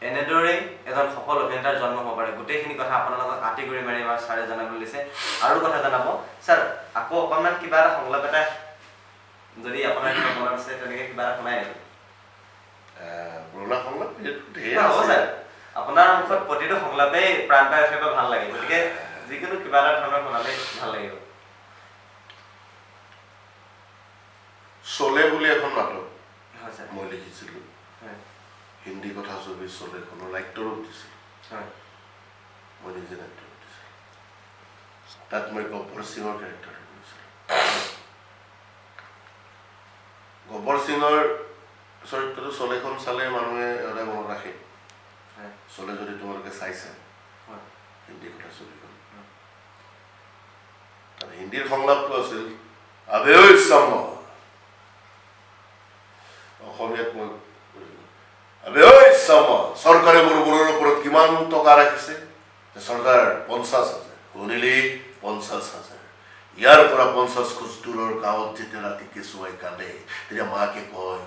এনেদৰেই এজন সফল অভিনেতাৰ জন্ম হ'ব পাৰে গোটেইখিনি কথা আপোনালোকক আঁতিগুৰি মাৰি আমাৰ ছাৰে জনাবলৈ দিছে আৰু কথা জনাব ছাৰ আকৌ অকণমান কিবা এটা সংলাপ এটা যদি আপোনাৰ মনত আছে তেনেকৈ কিবা এটা শুনাই নেকি পুৰণা সংলাপ হ'ব ছাৰ আপোনাৰ মুখত প্ৰতিটো সংলাপেই প্ৰাণ পাই উঠিব ভাল লাগে গতিকে যিকোনো কিবা এটা ধৰণৰ শুনালে ভাল লাগিব চলে বুলি এখন নাটক হয় ছাৰ মই লিখিছিলোঁ হিন্দী কথা ছবি চলেখনৰ নাট্যৰূপ দিছিলোঁ মই নিজে নাট্যৰূপ দিছিলোঁ তাত মই গব্বৰ সিঙৰ কেৰেক্টাৰটো কৰিছিলোঁ গব্বৰ সিঙৰ চৰিত্ৰটো চলেখন চালে মানুহে সদায় মনত ৰাখে চলে যদি তোমালোকে চাইছা হিন্দী কথা ছবিখন তাত হিন্দীৰ সংলাপটো আছিল আবে ঐ চাম অসমীয়াত মই আবে ঐ চাম চৰকাৰে মোৰ মূৰৰ ওপৰত কিমান টকা ৰাখিছে চৰকাৰ 50,000 শুনিলি 50,000 ইয়াৰ পৰা 50 খোজ দূৰৰ গাঁৱত যেতিয়া ৰাতি কেঁচুৱাই কান্দে তেতিয়া মাকে কয়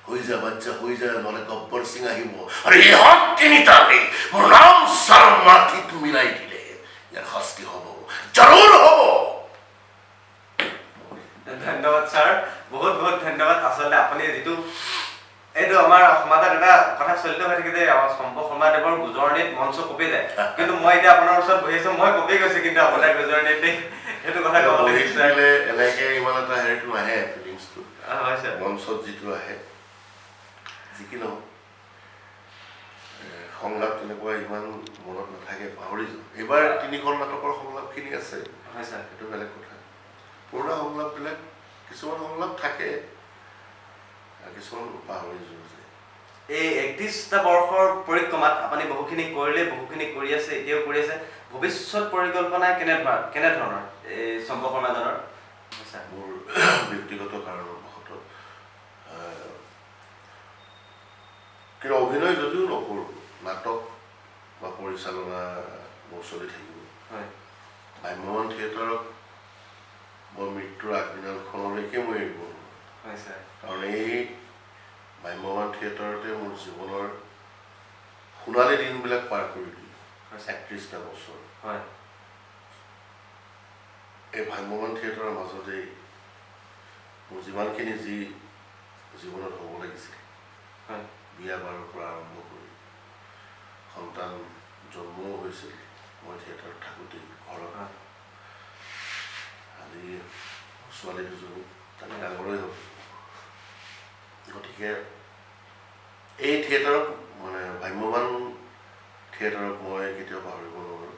হৈ যা বাচ্চা হৈ যা নহ'লে গব্বৰ সিং আহিব আৰু ইহঁত তিনিটাই মোৰ নাম ছাৰ মাটিত মিলাই দিলে ইয়াৰ শাস্তি হ'ব জৰুৰ হ'ব ধন্যবাদ ছাৰ বহুত বহুত ধন্যবাদ আচলতে আপুনি যিটো এইটো আমাৰ সমাজত এটা কথা চলিত হৈ থাকে যে চম্পক শৰ্মাদেৱৰ গুজৰণিত মঞ্চ কপি যায় কিন্তু মই এতিয়া আপোনাৰ ওচৰত বহি আছো মই কপি গৈছো কিন্তু আপোনাৰ গুজৰণিতে সেইটো কথা ক'বলৈ বিচাৰিলে এনেকৈ ইমান এটা হেৰিটো নাহে ফিলিংছটো হয় ছাৰ মঞ্চত যিটো আহে যি কি নহওক সংলাপ তেনেকুৱা ইমান মনত নাথাকে পাহৰি যাওঁ এইবাৰ 3খন নাটকৰ সংলাপখিনি আছে হয় ছাৰ সেইটো বেলেগ কথা পুৰণা সংলাপবিলাক কিছুমান সংলাপ থাকে কিছুমান পাহৰি যোৱা যায় এই 31টা বৰ্ষৰ পৰিক্ৰমাত আপুনি বহুখিনি কৰিলে বহুখিনি কৰি আছে এতিয়াও কৰি আছে ভৱিষ্যত পৰিকল্পনা কেনেধৰণৰ এই চম্পক শৰ্মাজনৰ মোৰ ব্যক্তিগত কাৰণবশতঃ কিন্তু অভিনয় যদিও নকৰোঁ নাটক বা পৰিচালনা মোৰ চলি থাকিব ভ্ৰাম্যমাণ থিয়েটাৰক মই মৃত্যুৰ আগদিনাখনলৈকে মই এৰিব নোৱাৰোঁ কাৰণ এই ভ্ৰাম্যমাণ 34টা বছৰ হয় এই ভ্ৰাম্যমান থিয়েটাৰৰ মাজতেই মোৰ যিমানখিনি যি জীৱনত হ'ব লাগিছিল হয় বিয়া বাৰুৰ পৰা আৰম্ভ কৰি সন্তান জন্মও হৈছিল মই থিয়েটাৰত থাকোঁতেই ঘৰত আজি ছোৱালী দুজনী তাত ডাঙৰেই হ'ল গতিকে এই থিয়েটাৰক মানে ভ্ৰাম্যমান থিয়েটাৰক মই কেতিয়াও পাহৰিব নোৱাৰোঁ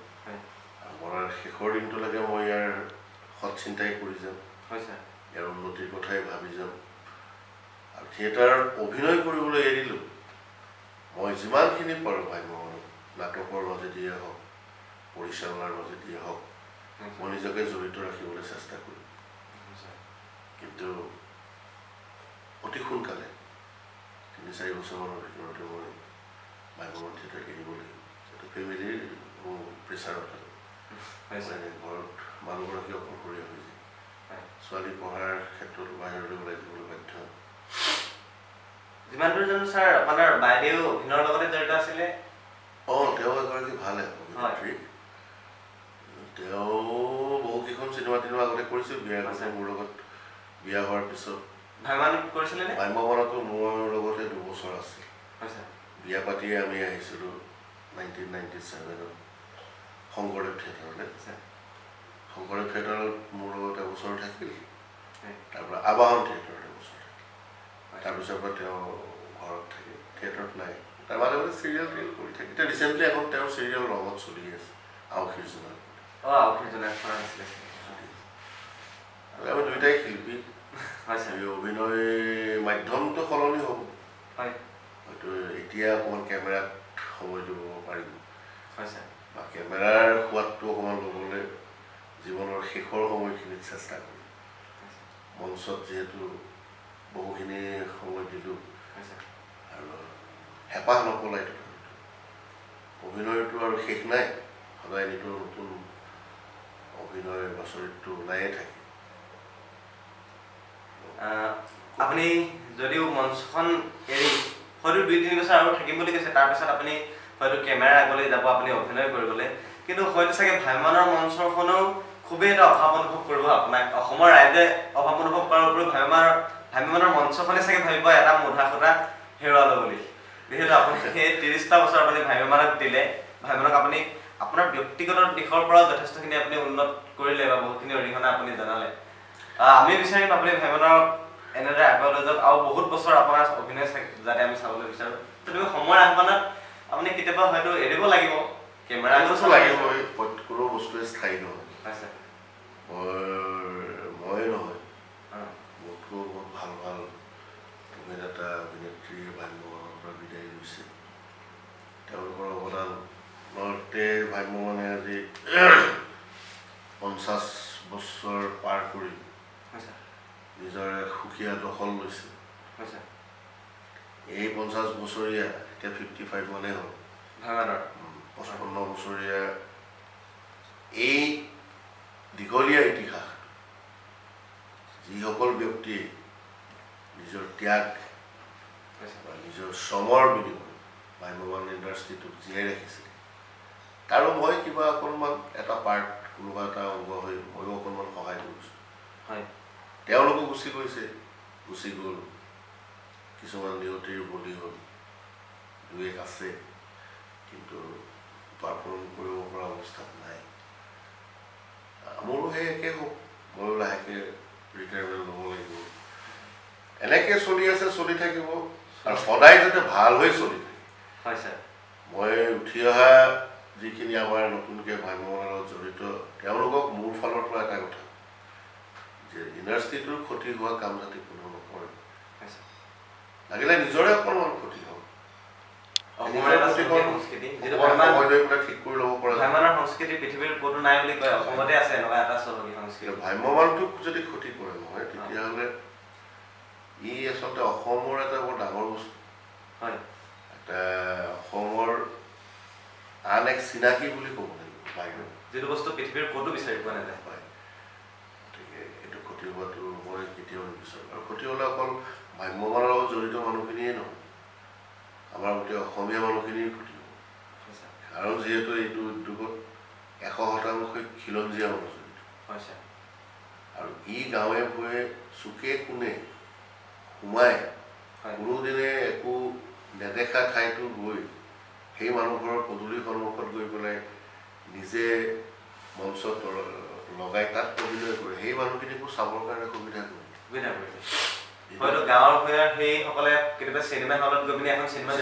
মোৰ শেষৰ দিনটোলৈকে মই ইয়াৰ সৎ চিন্তাই কৰি যাম ইয়াৰ উন্নতিৰ কথাই ভাবি যাম আৰু থিয়েটাৰত অভিনয় কৰিবলৈ এৰিলোঁ মই যিমানখিনি পাৰোঁ ভ্ৰাম্যমানক নাটকৰ মাজেদিয়ে হওক পৰিচালনাৰ মাজেদিয়ে হওক মই নিজকে জড়িত ৰাখিবলৈ চেষ্টা কৰিম কিন্তু অতি সোনকালে 3-4 বছৰমানৰ ভিতৰতে মই ভ্ৰাম্যমান থিয়েটাৰ এৰিব লাগিব সেইটো ফেমিলিৰ প্ৰেছাৰত ঘৰত মানুহগৰাকী অকলশৰীয়া হৈ যায় ছোৱালী পঢ়াৰ ক্ষেত্ৰত বাহিৰলৈ ওলাই যাবলৈ বাধ্য যিমান দূৰ জানো ছাৰ আপোনাৰ বাইদেউ অভিনয়ৰ লগতে জড়িত আছিলে তেওঁ এগৰাকী ভাল অভিনেত্ৰী তেওঁ বহুকেইখন চিনেমা আগতে কৰিছিল বিয়া মোৰ লগত বিয়া হোৱাৰ পিছত ভ্ৰাম্যমানতো মোৰ লগতে 2 বছৰ আছিল বিয়া পাতিয়ে আমি আহিছিলোঁ 1997 শংকৰদেৱ থিয়েটাৰলৈ শংকৰদেৱ থিয়েটাৰত মোৰ লগত এবছৰ থাকিল তাৰপৰা আবাহন থিয়েটাৰত এবছৰ থাকিল তাৰপিছৰ পৰা তেওঁ ঘৰত থাকে থিয়েটাৰত নাই তাৰ মাজে মাজে চিৰিয়েল কৰি থাকে এতিয়া ৰিচেণ্টলি এখন তেওঁৰ চিৰিয়েল ৰঙত চলি আছে আউখীৰ জোনাক আমি দুয়োটাই শিল্পী অভিনয় মাধ্যমটো সলনি হ'ব হয়তো এতিয়া অকণমান কেমেৰাত সময় দিব পাৰিম বা কেমেৰাৰ সোৱাদটো অকণমান ল'বলৈ জীৱনৰ শেষৰ সময়খিনিত চেষ্টা কৰিম মঞ্চত যিহেতু বহুখিনি সময় দিলোঁ আৰু হেঁপাহ নপলাই অভিনয়টো আৰু শেষ নাই সদায় নতুন নতুন অভিনয় বা চৰিত্ৰ ওলায়ে থাকে আপুনি যদিও মঞ্চখন এৰি হয়তো 2-3 বছৰ আৰু থাকিম বুলি কৈছে তাৰপিছত আপুনি হয়তো কেমেৰাৰ আগলৈ যাব আপুনি অভিনয় কৰিবলৈ কিন্তু হয়তো চাগে ভ্ৰাম্যমানৰ মঞ্চখনেও খুবেই এটা অভাৱ অনুভৱ কৰিব আপোনাক অসমৰ ৰাইজে অভাৱ অনুভৱ কৰাৰ উপৰিও ভ্ৰাম্যমানৰ মঞ্চখনে চাগে ভাবিব এটা মুধা খুঁটা হেৰুৱালো বুলি যিহেতু আপুনি সেই 30টা বছৰ আপুনি ভ্ৰাম্যমানক দিলে ভ্ৰাম্যমানক আপুনি আপোনাৰ ব্যক্তিগত দিশৰ পৰাও যথেষ্টখিনি আপুনি উন্নত কৰিলে বা বহুতখিনি অৰিহণা আপুনি জনালে আমি বিচাৰিম আপুনি ভ্ৰাম্যমানক এনেদৰে আগুৱাই লৈ যাওক আৰু বহুত বছৰ আপোনাৰ অভিনয় যাতে আমি চাবলৈ বিচাৰোঁ তথাপিও সময়ৰ আহ্বানত আপুনি কেতিয়াবা হয়তো এৰিব লাগিব কেমেৰা লাগিব কোনো বস্তুৱে স্থায়ী নহয় মই নহয় মোতকৈও বহুত ভাল ভাল অভিনেতা অভিনেত্ৰী ভ্ৰাম্যমানৰ পৰা বিদায় লৈছে তেওঁলোকৰ অৱদানতে ভ্ৰাম্যমানে আজি 50 বছৰ পাৰ কৰি নিজৰ সুকীয়া দখল লৈছে এই 50 বছৰীয়া এতিয়া 55 মানেই হ'ল 55 বছৰীয়া এই দীঘলীয়া ইতিহাস যিসকল ব্যক্তিয়ে নিজৰ ত্যাগ বা নিজৰ শ্ৰমৰ বিনিময় ভ্ৰাম্যমান ইণ্ডাষ্ট্ৰীটোক জীয়াই ৰাখিছিল তাৰো মই কিবা অকণমান এটা পাৰ্ট কোনোবা এটা অংগ হৈ ময়ো অকণমান সহায় কৰিছোঁ তেওঁলোকো গুচি গৈছে গুচি গ'ল কিছুমান নিয়তিৰ বলি হ'ল 2-1 আছে কিন্তু পাৰফৰ্ম কৰিব পৰা অৱস্থাত নাই মোৰো সেই একে হওক ময়ো লাহেকৈ ৰিটায়াৰমেণ্ট ল'ব লাগিব এনেকৈ চলি আছে চলি থাকিব আৰু সদায় যাতে ভাল হৈ চলি থাকে মই উঠি অহা যিখিনি আমাৰ নতুনকৈ ভ্ৰাম্যমানৰ লগত জড়িত তেওঁলোকক মোৰ ফালৰ পৰা এটা কথা যে ইণ্ডাষ্ট্ৰীটোৰ ক্ষতি হোৱা কাম যাতে কোনো নকৰে লাগিলে নিজৰে অকণমান ক্ষতি হওক ঠিক কৰি ল'ব পৰা সংস্কৃতি পৃথিৱীৰ ক'তো নাই বুলি কয় অসমতে আছে এনেকুৱা এটা চহকী সংস্কৃতি ভ্ৰাম্যমানটোক যদি ক্ষতি কৰে নহয় তেতিয়াহ'লে ই আচলতে অসমৰ এটা বৰ ডাঙৰ বস্তু এটা অসমৰ আন এক চিনাকি বুলি ক'ব লাগিব বাহিৰত যিটো বস্তু পৃথিৱীৰ ক'তো বিচাৰি পোৱা নাযায় গতিকে এইটো ক্ষতি হোৱাটো মই কেতিয়াও নিবিচাৰোঁ আৰু ক্ষতি হ'লে অকল ভ্ৰাম্যমানৰ লগত জড়িত মানুহখিনিয়ে নহয় আমাৰ গোটেই অসমীয়া মানুহখিনিৰ ক্ষতি হ'ব কাৰণ যিহেতু এইটো উদ্যোগত 100% খিলঞ্জীয়া মানুহ জড়িত আৰু ই গাঁৱে ভূঞে চুকে কোণে সোমাই কোনোদিনে একো নেদেখা ঠাইতো গৈ সেই মানুহঘৰৰ পদূলিৰ সন্মুখত গৈ পেলাই নিজে মঞ্চত লগাই তাত অভিনয় কৰে সেই মানুহখিনিকো চাবৰ কাৰণে সুবিধা কৰে হয়তো গাঁৱৰ ভূঞাৰ সেইসকলে কেতিয়াবা চিনেমা হলত গৈ পিনি এখন চিনেমা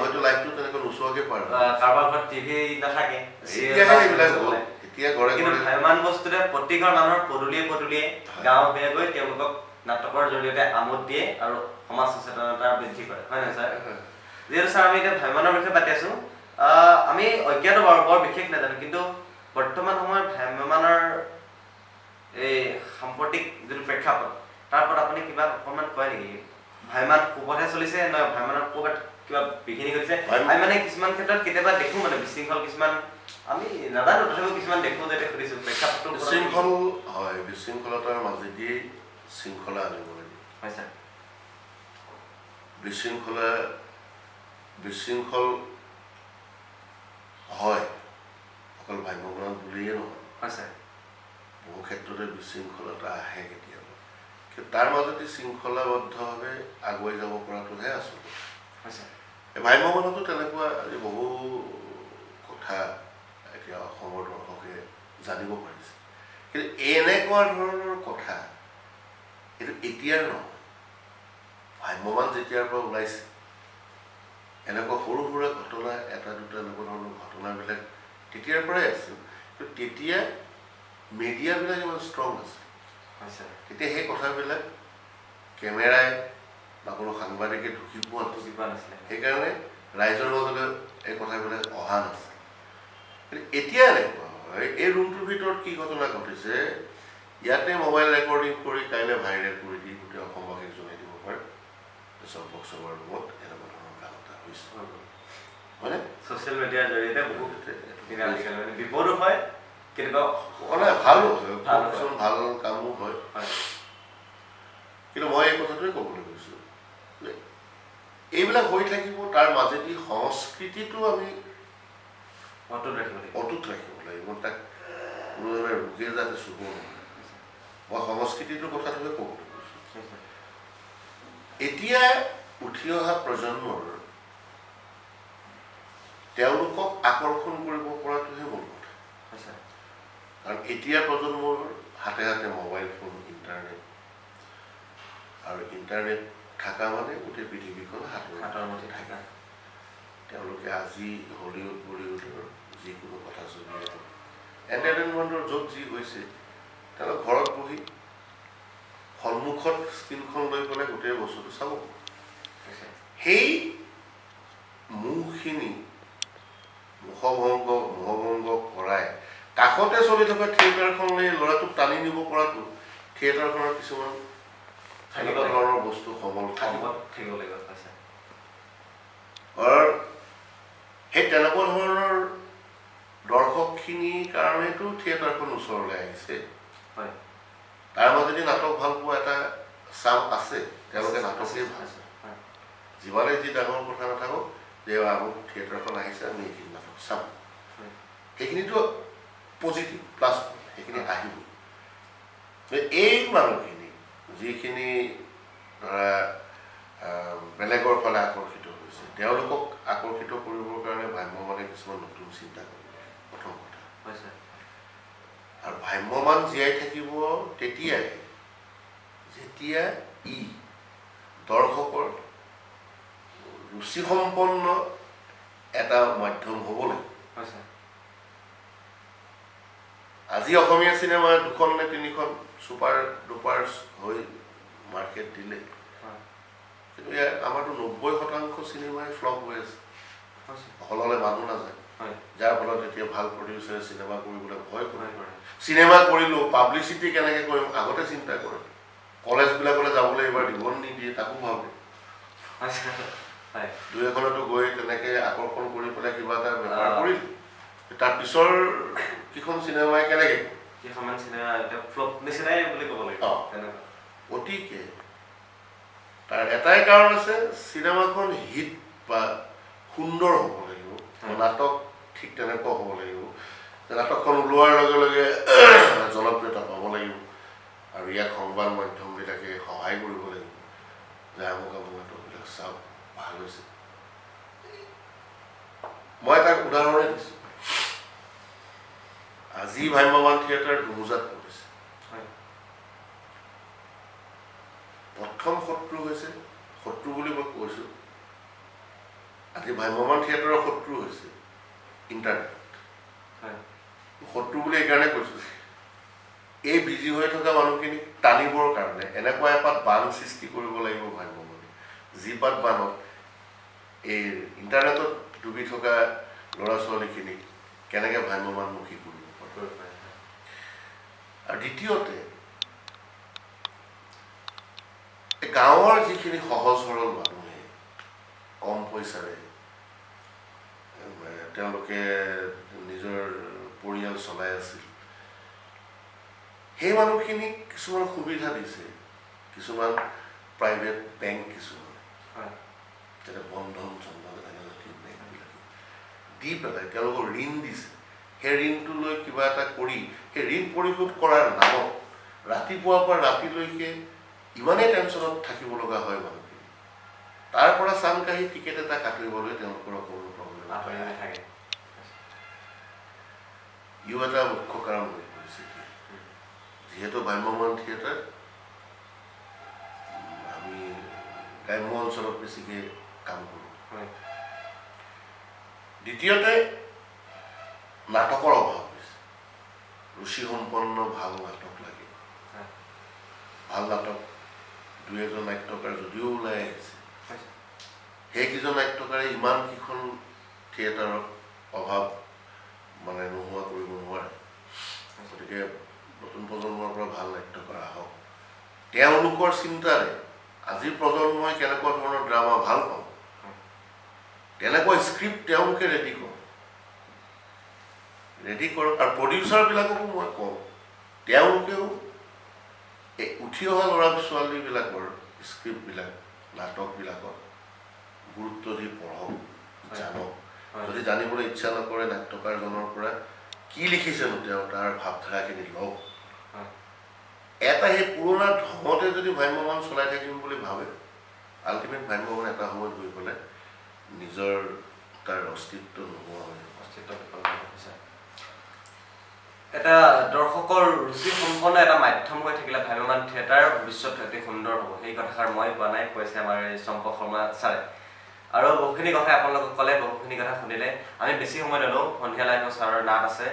হয়তো লাইভটো তেনেকৈ নোচোৱাকৈ পাৰে কাৰোবাৰ ঘৰত টিভি নাথাকে এতিয়া ঘৰে কিন্তু ভাইমান বস্তুতে প্ৰতি ঘৰ মানুহৰ পদূলিয়ে পদূলিয়ে গাঁও ভূঞে গৈ তেওঁলোকক নাটকৰ জৰিয়তে আমোদ দিয়ে আৰু সমাজ সচেতনতা বৃদ্ধি কৰে হয় নহয় ছাৰ যিহেতু ছাৰ আমি এতিয়া ভাইমানৰ বিষয়ে পাতি আছো আমি অজ্ঞাত বৰ বিশেষ নাজানো কিন্তু বৰ্তমান সময়ত ভাইমানৰ এই সাম্প্ৰতিক যিটো প্ৰেক্ষাপট তাৰ ওপৰত আপুনি কিবা অকণমান কয় নেকি ভাইমান সুপথে চলিছে নে ভাইমানৰ ক'ৰবাত কিবা বিঘিনি ঘটিছে আমি মানে কিছুমান ক্ষেত্ৰত কেতিয়াবা দেখো মানে বিশৃংখল কিছুমান আমি নাজানো তথাপিও কিছুমান দেখো যে সুধিছো প্ৰেক্ষাপটটো বিশৃংখল হয় বিশৃংখলতাৰ মাজেদি শৃংখলা আনিব লাগে হয় ছাৰ বিশৃংখল হয় অকল ভাগ্যৱান বুলিয়ে নহয় হয় ছাৰ বহু ক্ষেত্ৰতে বিশৃংখলতা আহে কেতিয়াবা কিন্তু তাৰ মাজতে শৃংখলাবদ্ধভাৱে আগুৱাই যাব পৰাটোহে আচলতে হয় ছাৰ এই ভাগ্যৱানতো তেনেকুৱা আজি বহু কথা এতিয়া অসমৰ দৰ্শকে জানিব পাৰিছে কিন্তু এনেকুৱা ধৰণৰ কথা এইটো এতিয়াৰ নহয় ভাগ্যৱান যেতিয়াৰ পৰা ওলাইছে এনেকুৱা সৰু সুৰা ঘটনা এটা দুটা এনেকুৱা ধৰণৰ ঘটনাবিলাক তেতিয়াৰ পৰাই আছিল কিন্তু তেতিয়া মিডিয়াবিলাক ইমান ষ্ট্ৰং আছিল তেতিয়া সেই কথাবিলাক কেমেৰাই বা কোনো সাংবাদিকে ঢুকি পোৱা নাছিলে সেইকাৰণে ৰাইজৰ মাজলৈ এই কথাবিলাক অহা নাছিল কিন্তু এতিয়া এনেকুৱা হয় এই ৰুমটোৰ ভিতৰত কি ঘটনা ঘটিছে ইয়াতে মোবাইল ৰেকৰ্ডিং কৰি কাইলৈ ভাইৰেল কৰি দি গোটেই অসমবাসীক জনাই দিব পাৰে চম্পক চবৰ ৰুমত এনেকুৱা ধৰণৰ কাম এটা হৈছে হয়নে ছ'চিয়েল মিডিয়াৰ জৰিয়তে বহুত বিপদো হয় কেতিয়াবা ভালো হয় কিছুমান ভাল কামো হয় কিন্তু মই এই কথাটোৱে ক'বলৈ গৈছোঁ যে এইবিলাক হৈ থাকিব তাৰ মাজেদি সংস্কৃতিটো আমি অটুট ৰাখিব লাগিব তাক কোনোধৰণে ৰোগে যাতে চুব নহয় মই সংস্কৃতিটোৰ কথাটোৱে ক'বলৈ গৈছোঁ এতিয়া উঠি অহা প্ৰজন্মৰ তেওঁলোকক আকৰ্ষণ কৰিব পৰাটোহে মূল কথা কাৰণ এতিয়া প্ৰজন্মৰ হাতে হাতে মোবাইল ফোন ইণ্টাৰনেট আৰু ইণ্টাৰনেট থকা মানে গোটেই পৃথিৱীখন হাতৰ মতে থাকে তেওঁলোকে আজি হলিউড বলিউডৰ যিকোনো কথা চলি আছে এণ্টাৰটেইনমেণ্টৰ য'ত যি হৈছে তেওঁলোক ঘৰত বহি সন্মুখত স্ক্ৰীণখন লৈ পেলাই গোটেই বস্তুটো চাব সেই মুখখিনি মোহভংগ কৰাই কাষতে চলি থকা থিয়েটাৰখনলৈ ল'ৰাটোক টানি নিব পৰাটো থিয়েটাৰখনৰ কিছুমান এনেকুৱা ধৰণৰ বস্তু সমল থাকিব লাগিব আৰু সেই তেনেকুৱা ধৰণৰ দৰ্শকখিনিৰ কাৰণেতো থিয়েটাৰখন ওচৰলৈ আহিছে তাৰ মাজেদি নাটক ভাল পোৱা এটা চাপ আছে তেওঁলোকে নাটকেই ভাল যিমানে যি ডাঙৰ কথা নাথাকক যে আমুক থিয়েটাৰখন আহিছে আমি এইখিনি নাটক চাম সেইখিনিতো পজিটিভ প্লাছ সেইখিনি আহিব এই মানুহখিনি যিখিনি ধৰা বেলেগৰ ফালে আকৰ্ষিত হৈছে তেওঁলোকক আকৰ্ষিত কৰিবৰ কাৰণে ভ্ৰাম্যমানে কিছুমান নতুন চিন্তা কৰিব প্ৰথম কথা আৰু ভ্ৰাম্যমান জীয়াই থাকিব তেতিয়াই যেতিয়া ই দৰ্শকৰ ৰুচিসম্পন্ন এটা মাধ্যম হ'ব লাগিব আজি অসমীয়া চিনেমা 2খন নে 3খন ছুপাৰ ডুপাৰ্ছ হৈ মাৰ্কেট দিলে কিন্তু ইয়াৰ আমাৰতো 90% চিনেমাই ফ্লপ হৈ আছে হললৈ মানুহ নাযায় যাৰ ফলত এতিয়া ভাল প্ৰডিউচাৰে চিনেমা কৰিবলৈ ভয় কৰে চিনেমা কৰিলোঁ পাব্লিচিটি কেনেকৈ কৰিম আগতে চিন্তা কৰে কলেজবিলাকলৈ যাবলৈ এইবাৰ দিব নিদিয়ে তাকো ভাবে দুই এখনতো গৈ তেনেকৈ আকৰ্ষণ কৰি পেলাই কিবা এটা ব্যৱহাৰ কৰিলোঁ তাৰ পিছৰ কিখন চিনেমাই কেনেকৈ গতিকে তাৰ এটাই কাৰণ আছে চিনেমাখন হিট বা সুন্দৰ হ'ব লাগিব নাটক ঠিক তেনেকুৱা হ'ব লাগিব। নাটকখন ওলোৱাৰ লগে লগে জনপ্ৰিয়তা পাব লাগিব আৰু ইয়াক সংবাদ মাধ্যমবিলাকে সহায় কৰিব লাগিব যে আমুক আমুক নাটকবিলাক চাওক ভাল হৈছে। মই এটা উদাহৰণে দিছোঁ, আজি ভ্ৰাম্যমাণ থিয়েটাৰ ধুমুজাত পৰিছে। প্ৰথম শত্ৰু হৈছে, শত্ৰু বুলি মই কৈছোঁ, আজি ভ্ৰাম্যমাণ থিয়েটাৰৰ শত্ৰু হৈছে ইণ্টাৰনেট। শত্ৰু বুলি এইকাৰণে কৈছোঁ, এই বিজি হৈ থকা মানুহখিনিক টানিবৰ কাৰণে এনেকুৱা এপাত বান সৃষ্টি কৰিব লাগিব ভ্ৰাম্যমাণে, যি পাত বানত এই ইণ্টাৰনেটত ডুবি থকা ল'ৰা ছোৱালীখিনিক কেনেকৈ ভ্ৰাম্যমাণমুখী কৰিব পাৰে। আৰু দ্বিতীয়তে গাঁৱৰ যিখিনি সহজ সৰল মানুহে কম পইচাৰে তেওঁলোকে নিজৰ পৰিয়াল চলাই আছিল, সেই মানুহখিনিক কিছুমান সুবিধা দিছে, কিছুমান প্ৰাইভেট বেংক কিছুমান যেনে বন্ধন চন্ধন এনেকুৱা বেংকবিলাকে দি পেলাই তেওঁলোকক ঋণ দিছে। সেই ঋণটো লৈ কিবা এটা কৰি সেই ঋণ পৰিশোধ কৰাৰ নামত ৰাতিপুৱাৰ পৰা ৰাতিলৈকে ইমানেই টেনশ্যনত থাকিব লগা হয় মানুহখিনি, তাৰ পৰা চান কাঢ়ি টিকেট এটা কাটিবলৈ তেওঁলোকৰ কোনো প্ৰব্লেম নাথাকে। ইও এটা মুখ্য কাৰণ হৈ পৰিছে। যিহেতু ভ্ৰাম্যমাণ থিয়েটাৰ আমি গ্ৰাম্য অঞ্চলত বেছিকৈ কাম কৰোঁ। দ্বিতীয়তে নাটকৰ অভাৱ হৈছে। ৰুচিসম্পন্ন ভাল নাটক লাগে। ভাল নাটক দুই এজন নাট্যকাৰ যদিও ওলাই আহিছে, সেইকেইজন নাট্যকাৰে ইমানকেইখন থিয়েটাৰৰ অভাৱ নোহোৱা কৰিব নোৱাৰে। গতিকে নতুন প্ৰজন্মৰ পৰা ভাল নাট্যকাৰ আহক, তেওঁলোকৰ চিন্তাৰে আজিৰ প্ৰজন্মই কেনেকুৱা ধৰণৰ ড্ৰামা ভাল পাব তেনেকুৱা স্ক্ৰিপ্ট তেওঁলোকে ৰেডি কৰক। আৰু প্ৰডিউচাৰবিলাককো মই কওঁ, তেওঁলোকেও এই উঠি অহা ল'ৰা ছোৱালীবিলাকৰ স্ক্ৰিপ্টবিলাক নাটকবিলাকত গুৰুত্ব দি পঢ়ক, জানক। যদি জানিবলৈ ইচ্ছা নকৰে নাট্যকাৰজনৰ পৰা কি লিখিছেনো তেওঁ তাৰ ভাৱধাৰাখিনি লওক। এটা সেই পুৰণা ঢঙতে যদি ভ্ৰাম্যমাণ চলাই থাকিম বুলি ভাবে, আল্টিমেট ভ্ৰাম্যমাণ এটা সময়ত গৈ পেলাই নিজৰ তাৰ অস্তিত্ব নোহোৱা হৈ যাব। এটা দৰ্শকৰ ৰুচি সম্পন্ন এটা মাধ্যম হৈ থাকিলে ভ্ৰাম্যমাণ থিয়েটাৰ ভৱিষ্যত অতি সুন্দৰ হ'ব। সেই কথাষাৰ মই কোৱা নাই, কৈছে আমাৰ এই চম্পক শৰ্মা ছাৰে। আৰু বহুখিনি কথাই আপোনালোকক ক'লে, বহুখিনি কথা শুনিলে। আমি বেছি সময় নলওঁ। সন্ধিয়া লাইটৰ ছাৰৰ নাট আছে,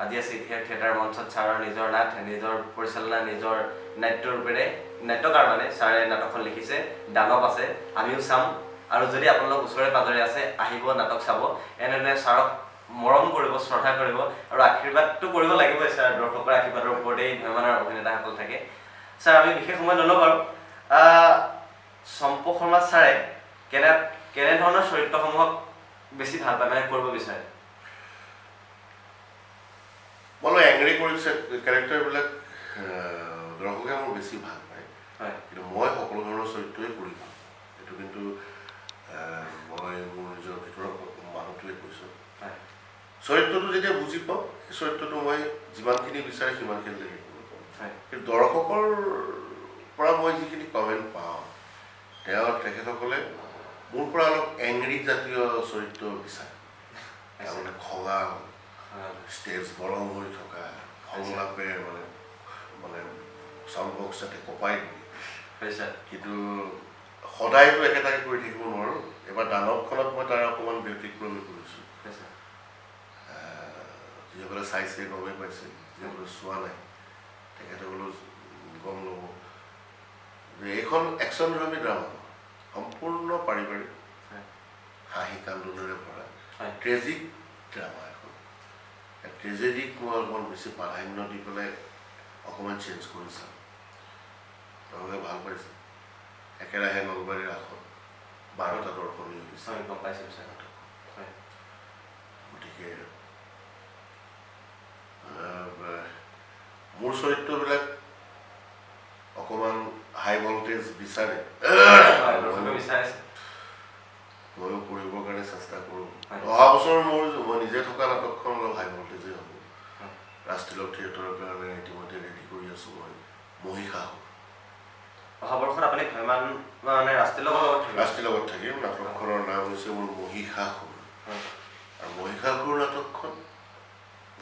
আজি আছে ইতিহাস থিয়েটাৰ মঞ্চত ছাৰৰ নিজৰ নাট, নিজৰ পৰিচালনা, নিজৰ নাট্যৰূপেৰে নাট্যকাৰ ছাৰে নাটকখন লিখিছে। দানৱ আছে, আমিও চাম। আৰু যদি আপোনালোক ওচৰে পাজৰে আছে, আহিব নাটক চাব। এনেদৰে ছাৰক মৰম কৰিব, শ্ৰদ্ধা কৰিব আৰু আশীৰ্বাদটো কৰিব লাগিবই। ছাৰ দৰ্শকৰ আশীৰ্বাদৰ ওপৰতেই ভ্ৰাম্যমাণৰ অভিনেতাসকল থাকে। ছাৰ আমি বিশেষ সময় নলওঁ বাৰু। চম্পক শৰ্মা ছাৰে কেনেধৰণৰ চৰিত্ৰসমূহক বেছি ভাল পায়, কৰিব বিচাৰে? মই এংগ্ৰি কৰিছে কেৰেক্টাৰবিলাক দৰ্শকে মোৰ বেছি ভাল পায়। কিন্তু মই সকলো ধৰণৰ চৰিত্ৰই কৰি পাওঁ। এইটো কিন্তু মই মোৰ নিজৰ ভিতৰৰ মানুহটোৱে কৈছোঁ। চৰিত্ৰটো যেতিয়া বুজি পাওঁ, সেই চৰিত্ৰটো মই যিমানখিনি বিচাৰে সিমানখিনিলৈকে কৰিব পাৰোঁ। কিন্তু দৰ্শকৰ পৰা মই যিখিনি কমেণ্ট পাওঁ, তেখেতসকলে মোৰ পৰা অলপ এংগ্ৰি জাতীয় চৰিত্ৰ বিচাৰে। তাৰমানে খঙা, ষ্টেজ গৰম হৈ থকা, সংলাপে চাউণ্ড বক্স যাতে কপাই দিয়ে। কিন্তু সদায়তো একেটাকে কৰি থাকিব নোৱাৰোঁ। এবাৰ দানৱখনত মই তাৰ অকণমান ব্যতিক্ৰমী কৰিছোঁ। যিসকলে চাইছে গমেই পাইছে, যিসকলে চোৱা নাই তেখেতসকলেও গম ল'ব যে এইখন একশ্যনধৰ্মী ড্ৰামা, সম্পূৰ্ণ পাৰিবাৰিক হাঁহি কান্দোনেৰে ভৰা ট্ৰেজিক ড্ৰামা এখন। ট্ৰেজেডিক মই অলপমান বেছি প্ৰাধান্য দি পেলাই অকণমান চেঞ্জ কৰি চাওঁ। তেওঁলোকে ভাল পাইছে। একেৰাহে নলবাৰীৰ ৰাসত 12টা দৰ্শনীয় হৈছে। গতিকে মোৰ চৰিত্ৰবিলাক অকণমান হাই ভল্টেজ বিচাৰে, ময়ো কৰিবৰ কাৰণে চেষ্টা কৰোঁ হয়। অহা বছৰ মই নিজে থকা নাটকখন অলপ হাই ভল্টেজেই হ'ব ৰাজতিলক থিয়েটাৰৰ কাৰণে ইতিমধ্যে ৰেডি কৰি আছোঁ মই মহিষাসুৰ অহা বৰ্ষত আপুনি ভাইমান মানে ৰাষ্ট্ৰীয় লগত থাকিম নাটকখনৰ নাম হৈছে মোৰ মহিষাসুৰ আৰু মহিষাসুৰ নাটকখন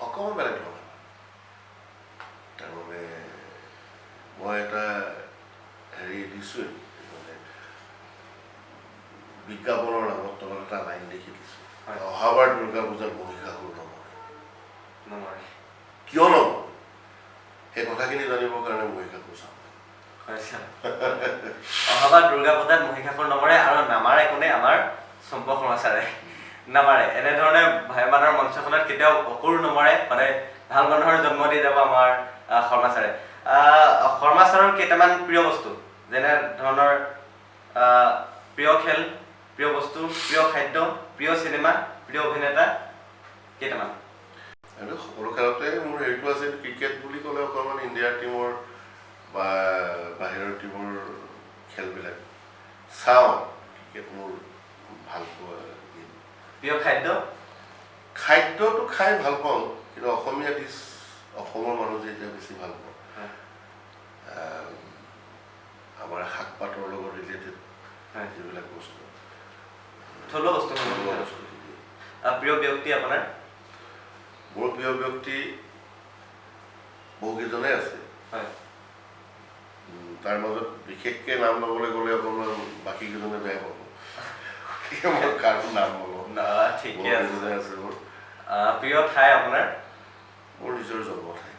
অকণমান বেলেগ ধৰণৰ তাৰমানে মই এটা হেৰি দিছোঁৱেই মানে বিজ্ঞাপনৰ নামত তলত এটা লাইন দেখি দিছোঁ অহাবাৰ দুৰ্গা পূজাত মহিষাসুৰ নমৰে কিয় নমৰে সেই কথাখিনি জানিবৰ কাৰণে মহিষাসুৰ চাম অহাবাৰ দুৰ্গা পূজাত মহিষাসুৰ নমৰে আৰু নামাৰে কোনে আমাৰ চম্পক শৰ্মা ছাৰে নামাৰে এনেধৰণে ভাইমানৰ মঞ্চখনত কেতিয়াও অসুৰ নমৰে মানে ভাল মানুহৰ জন্ম দি যাব আমাৰ শৰ্মা ছাৰে শৰ্মা ছাৰৰ কেইটামান প্ৰিয় বস্তু যেনে ধৰণৰ প্ৰিয় খেল প্ৰিয় বস্তু প্ৰিয় খাদ্য প্ৰিয় চিনেমা প্ৰিয় অভিনেতা কেইটামান আৰু সকলো খেলতে মোৰ হেৰিটো আছে ক্ৰিকেট বুলি ক'লে অকণমান ইণ্ডিয়াৰ টীমৰ বা বাহিৰৰ টীমৰ খেলবিলাক চাওঁ ক্ৰিকেট মোৰ ভাল পোৱা গেম প্ৰিয় খাদ্য খাদ্যটো খাই ভাল পাওঁ কিন্তু অসমীয়া ডিছ অসমৰ মানুহ যেতিয়া বেছি ভাল পাওঁ আমাৰ শাক পাতৰ লগত ৰিলেটেড যিবিলাক বস্তু থলুৱা বস্তু প্ৰিয় ব্যক্তি আপোনাৰ মোৰ প্ৰিয় ব্যক্তি বহুকেইজনে আছে তাৰ মাজত বিশেষকৈ নাম ল'বলৈ গ'লে অকণমান বাকীকেইজনে বেয়া পাব মই কাৰো নাম নলওঁ ঠিকে আছে মোৰ প্ৰিয় ঠাই আপোনাৰ মোৰ নিজৰ জন্ম ঠাই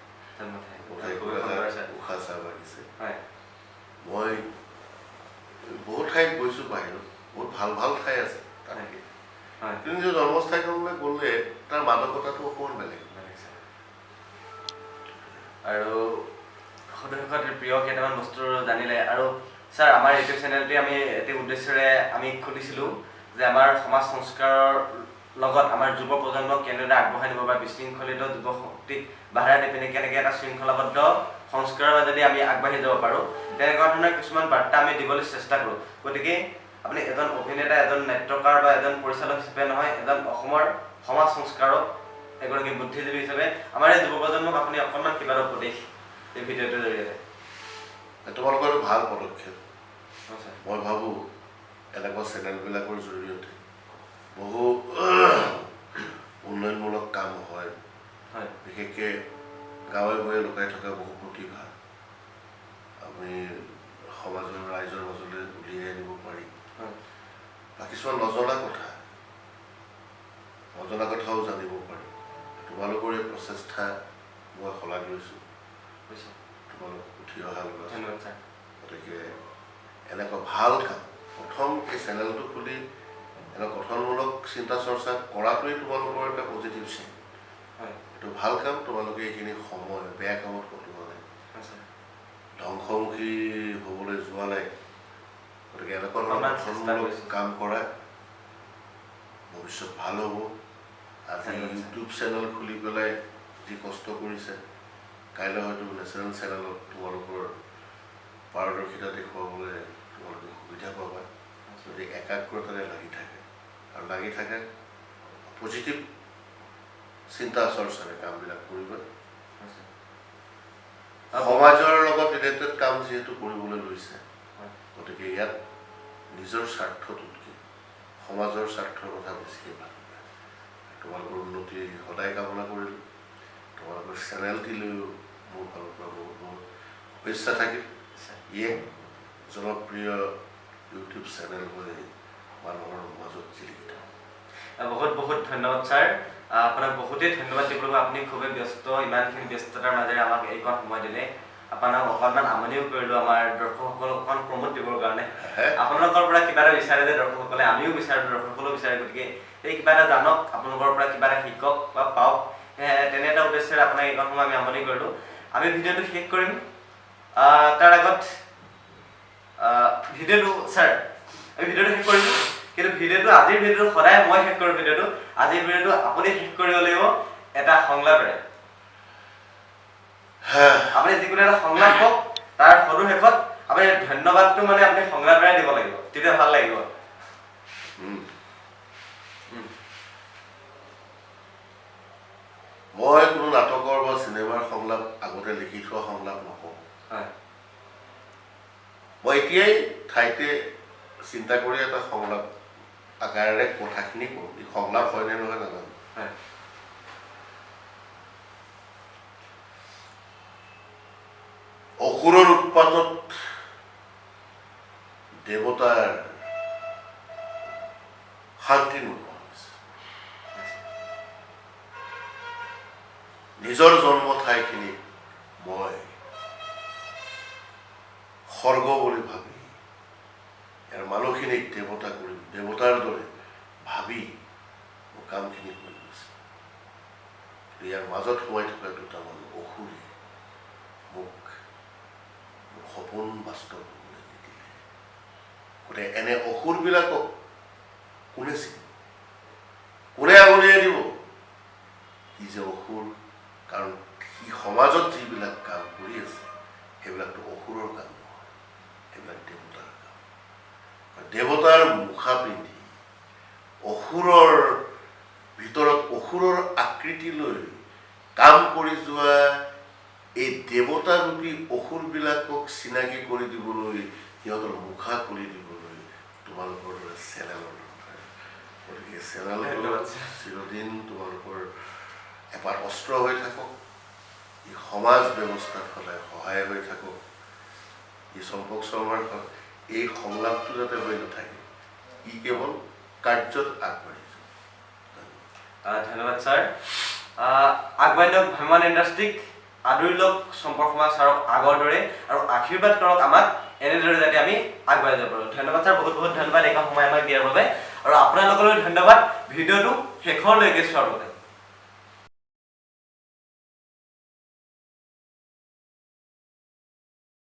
উশাহ চাহ বাগিছে মই বহুত ঠাইত গৈছোঁ বাহিৰত বহুত ভাল ভাল ঠাই আছে তেনেকৈ কিন্তু নিজৰ জন্মস্থানলৈ গ'লে তাৰ মাদকতাটো অকণমান বেলেগ আৰু সদস্যৰ প্ৰিয় কেইটামান বস্তু জানিলে আৰু ছাৰ আমাৰ ইউটিউব চেনেলটি আমি এটি উদ্দেশ্যৰে আমি খুলিছিলোঁ যে আমাৰ সমাজ সংস্কাৰৰ লগত আমাৰ যুৱ প্ৰজন্মক কেনেদৰে আগবঢ়াই নিব বা বিশৃংখলিত যুৱ শক্তিক বাহিৰা নিপিনে কেনেকৈ এটা শৃংখলাবদ্ধ সংস্কাৰৰ মাজেদি আমি আগবাঢ়ি যাব পাৰোঁ তেনেকুৱা ধৰণৰ কিছুমান বাৰ্তা আমি দিবলৈ চেষ্টা কৰোঁ গতিকে আপুনি এজন অভিনেতা এজন নাট্যকাৰ বা এজন পৰিচালক হিচাপে নহয় এজন অসমৰ সমাজ সংস্কাৰক এগৰাকী বুদ্ধিজীৱী হিচাপে আমাৰ এই যুৱ প্ৰজন্মক আপুনি অকণমান কিবা এটা উপদেশ এই ভিডিঅ'টোৰ জৰিয়তে তোমালোকৰ ভাল পদক্ষেপ মই ভাবোঁ এনেকুৱা চেনেলবিলাকৰ জৰিয়তে বহু উন্নয়নমূলক কাম হয় বিশেষকৈ গাঁৱে ভূঞে লুকাই থকা বহু প্ৰতিভা আমি সমাজৰ ৰাইজৰ মাজলৈ উলিয়াই আনিব পাৰি বা কিছুমান নজনা কথাও জানিব পাৰি তোমালোকৰ এই প্ৰচেষ্টা মই শলাগ লৈছোঁ তোমালোক উঠি অহা ল'ৰা গতিকে এনেকুৱা ভাল কাম প্ৰথম এই চেনেলটো খুলি এনেকুৱা গঠনমূলক চিন্তা চৰ্চা কৰাটোৱেই তোমালোকৰ এটা পজিটিভ চাইন এইটো ভাল কাম তোমালোকে এইখিনি সময় বেয়া কামত কটোৱা নাই ধ্বংসমুখী হ'বলৈ যোৱা নাই গতিকে এনেকুৱা ধৰণৰ গঠনমূলক কাম কৰা ভৱিষ্যত ভাল হ'ব আজি ইউটিউব চেনেল খুলি পেলাই যি কষ্ট কৰিছে কাইলৈ হয়তো নেশ্যনেল চেনেলত তোমালোকৰ পাৰদৰ্শিতা দেখুৱাবলৈ তোমালোকে সুবিধা পাবা যদি একাগ্ৰতাৰে লাগি থাকে আৰু লাগি থাকে পজিটিভ চিন্তা চৰ্চাৰে কামবিলাক কৰিবা সমাজৰ লগত ৰিলেটেড কাম যিহেতু কৰিবলৈ লৈছে গতিকে ইয়াত নিজৰ স্বাৰ্থটোতকৈ সমাজৰ স্বাৰ্থৰ কথা বেছিকৈ ভাবিবা তোমালোকৰ উন্নতি সদায় কামনা কৰিলোঁ তোমালোকৰ চেনেলটিলৈও মোৰ ফালৰ পৰা বহুত বহুত শুভেচ্ছা থাকিল ইয়ে জনপ্ৰিয় ইউটিউব চেনেল হৈ মানুহৰ মাজত জিলিকিত বহুত বহুত ধন্যবাদ ছাৰ আপোনাক বহুতেই ধন্যবাদ দিবলৈ আপুনি খুবেই ব্যস্ত ইমানখিনি ব্যস্ততাৰ মাজেৰে আমাক এইকণ সময় দিলে আপোনাক অকণমান আমনিও কৰিলোঁ আমাৰ দৰ্শকসকলক অকণমান প্ৰমোট দিবৰ কাৰণে আপোনালোকৰ পৰা কিবা এটা বিচাৰে যে দৰ্শকসকলে আমিও বিচাৰোঁ দৰ্শকসকলেও বিচাৰে গতিকে এই কিবা এটা জানক আপোনালোকৰ পৰা কিবা এটা শিকক বা পাওক তেনে এটা উদ্দেশ্যৰে আপোনাক এইকণ সময় আমি আমনি কৰিলোঁ আমি ভিডিঅ'টো শেষ কৰিম তাৰ আগত ভিডিঅ'টো ছাৰ আমি ভিডিঅ'টো শেষ কৰিম কিন্তু ভিডিঅ'টো আজিৰ ভিডিঅ'টো সদায় মই শেষ কৰোঁ ভিডিঅ'টো আজিৰ ভিডিঅ'টো আপুনি শেষ কৰিব লাগিব এটা সংলাপেৰে আপুনি যিকোনো এটা সংলাপ কওক তাৰ সৰু শেষত আপুনি ধন্যবাদটো মানে আপুনি সংলাপেৰে দিব লাগিব তেতিয়া ভাল লাগিব মই কোনো নাটকৰ বা চিনেমাৰ সংলাপ আগতে লিখি থোৱা সংলাপ নকওঁ। মই এতিয়াই ঠাইতে চিন্তা কৰি এটা সংলাপ আকাৰেৰে কথাখিনি কওঁ। ই সংলাপ হয়নে নহয় নাজানো। অসুৰৰ উৎপাতত দেৱতাৰ শান্তি নোহোৱা হৈছে। নিজৰ জন্ম ঠাইখিনিক মই স্বৰ্গ বুলি ভাবি ইয়াৰ মানুহখিনিক দেৱতা কৰি দেৱতাৰ দৰে ভাবি মোৰ কামখিনি কৰি গৈছে। ইয়াৰ মাজত সোমাই থকা দুটামান অসুৰে মোক সপোন বাস্তৱ হ'বলৈ নিদিলে। গতিকে এনে অসুৰবিলাকক কোনে চিনিব, কোনে আঙুলিয়াই দিব সি যে অসুৰ? কাৰণ সি সমাজত যিবিলাক কাম কৰি আছে সেইবিলাকতো অসুৰৰ কাম নহয়, সেইবিলাক দেৱতাৰ কাম। দেৱতাৰ মুখা পিন্ধি অসুৰৰ ভিতৰত অসুৰৰ আকৃতি লৈ কাম কৰি যোৱা এই দেৱতাৰূপী অসুৰবিলাকক চিনাকি কৰি দিবলৈ, সিহঁতৰ মুখা কৰি দিবলৈ তোমালোকৰ দৰে চেনেলৰ দৰকাৰ। গতিকে চেনেলটো চিৰদিন তোমালোকৰ এপাত অস্ত্ৰ হৈ থাকক, ই সমাজ ব্যৱস্থাত সদায় সহায় হৈ থাকক। ই চম্পক শৰ্মাৰ এই সংলাপটো যাতে হৈ নাথাকে, ই কেৱল কাৰ্যত আগবাঢ়িছে। ধন্যবাদ ছাৰ। আগবাঢ়ি দিয়ক ভ্ৰমণ ইণ্ডাষ্ট্ৰীক, আদৰি লওক চম্পক শৰ্মা ছাৰক আগৰ দৰে, আৰু আশীৰ্বাদ কৰক আমাক এনেদৰে যাতে আমি আগবাঢ়ি যাব পাৰোঁ। ধন্যবাদ ছাৰ, বহুত বহুত ধন্যবাদ এইকণ সময় আমাক দিয়াৰ বাবে, আৰু আপোনালোকলৈ ধন্যবাদ ভিডিঅ'টো শেষৰলৈকে চোৱাৰ বাবে।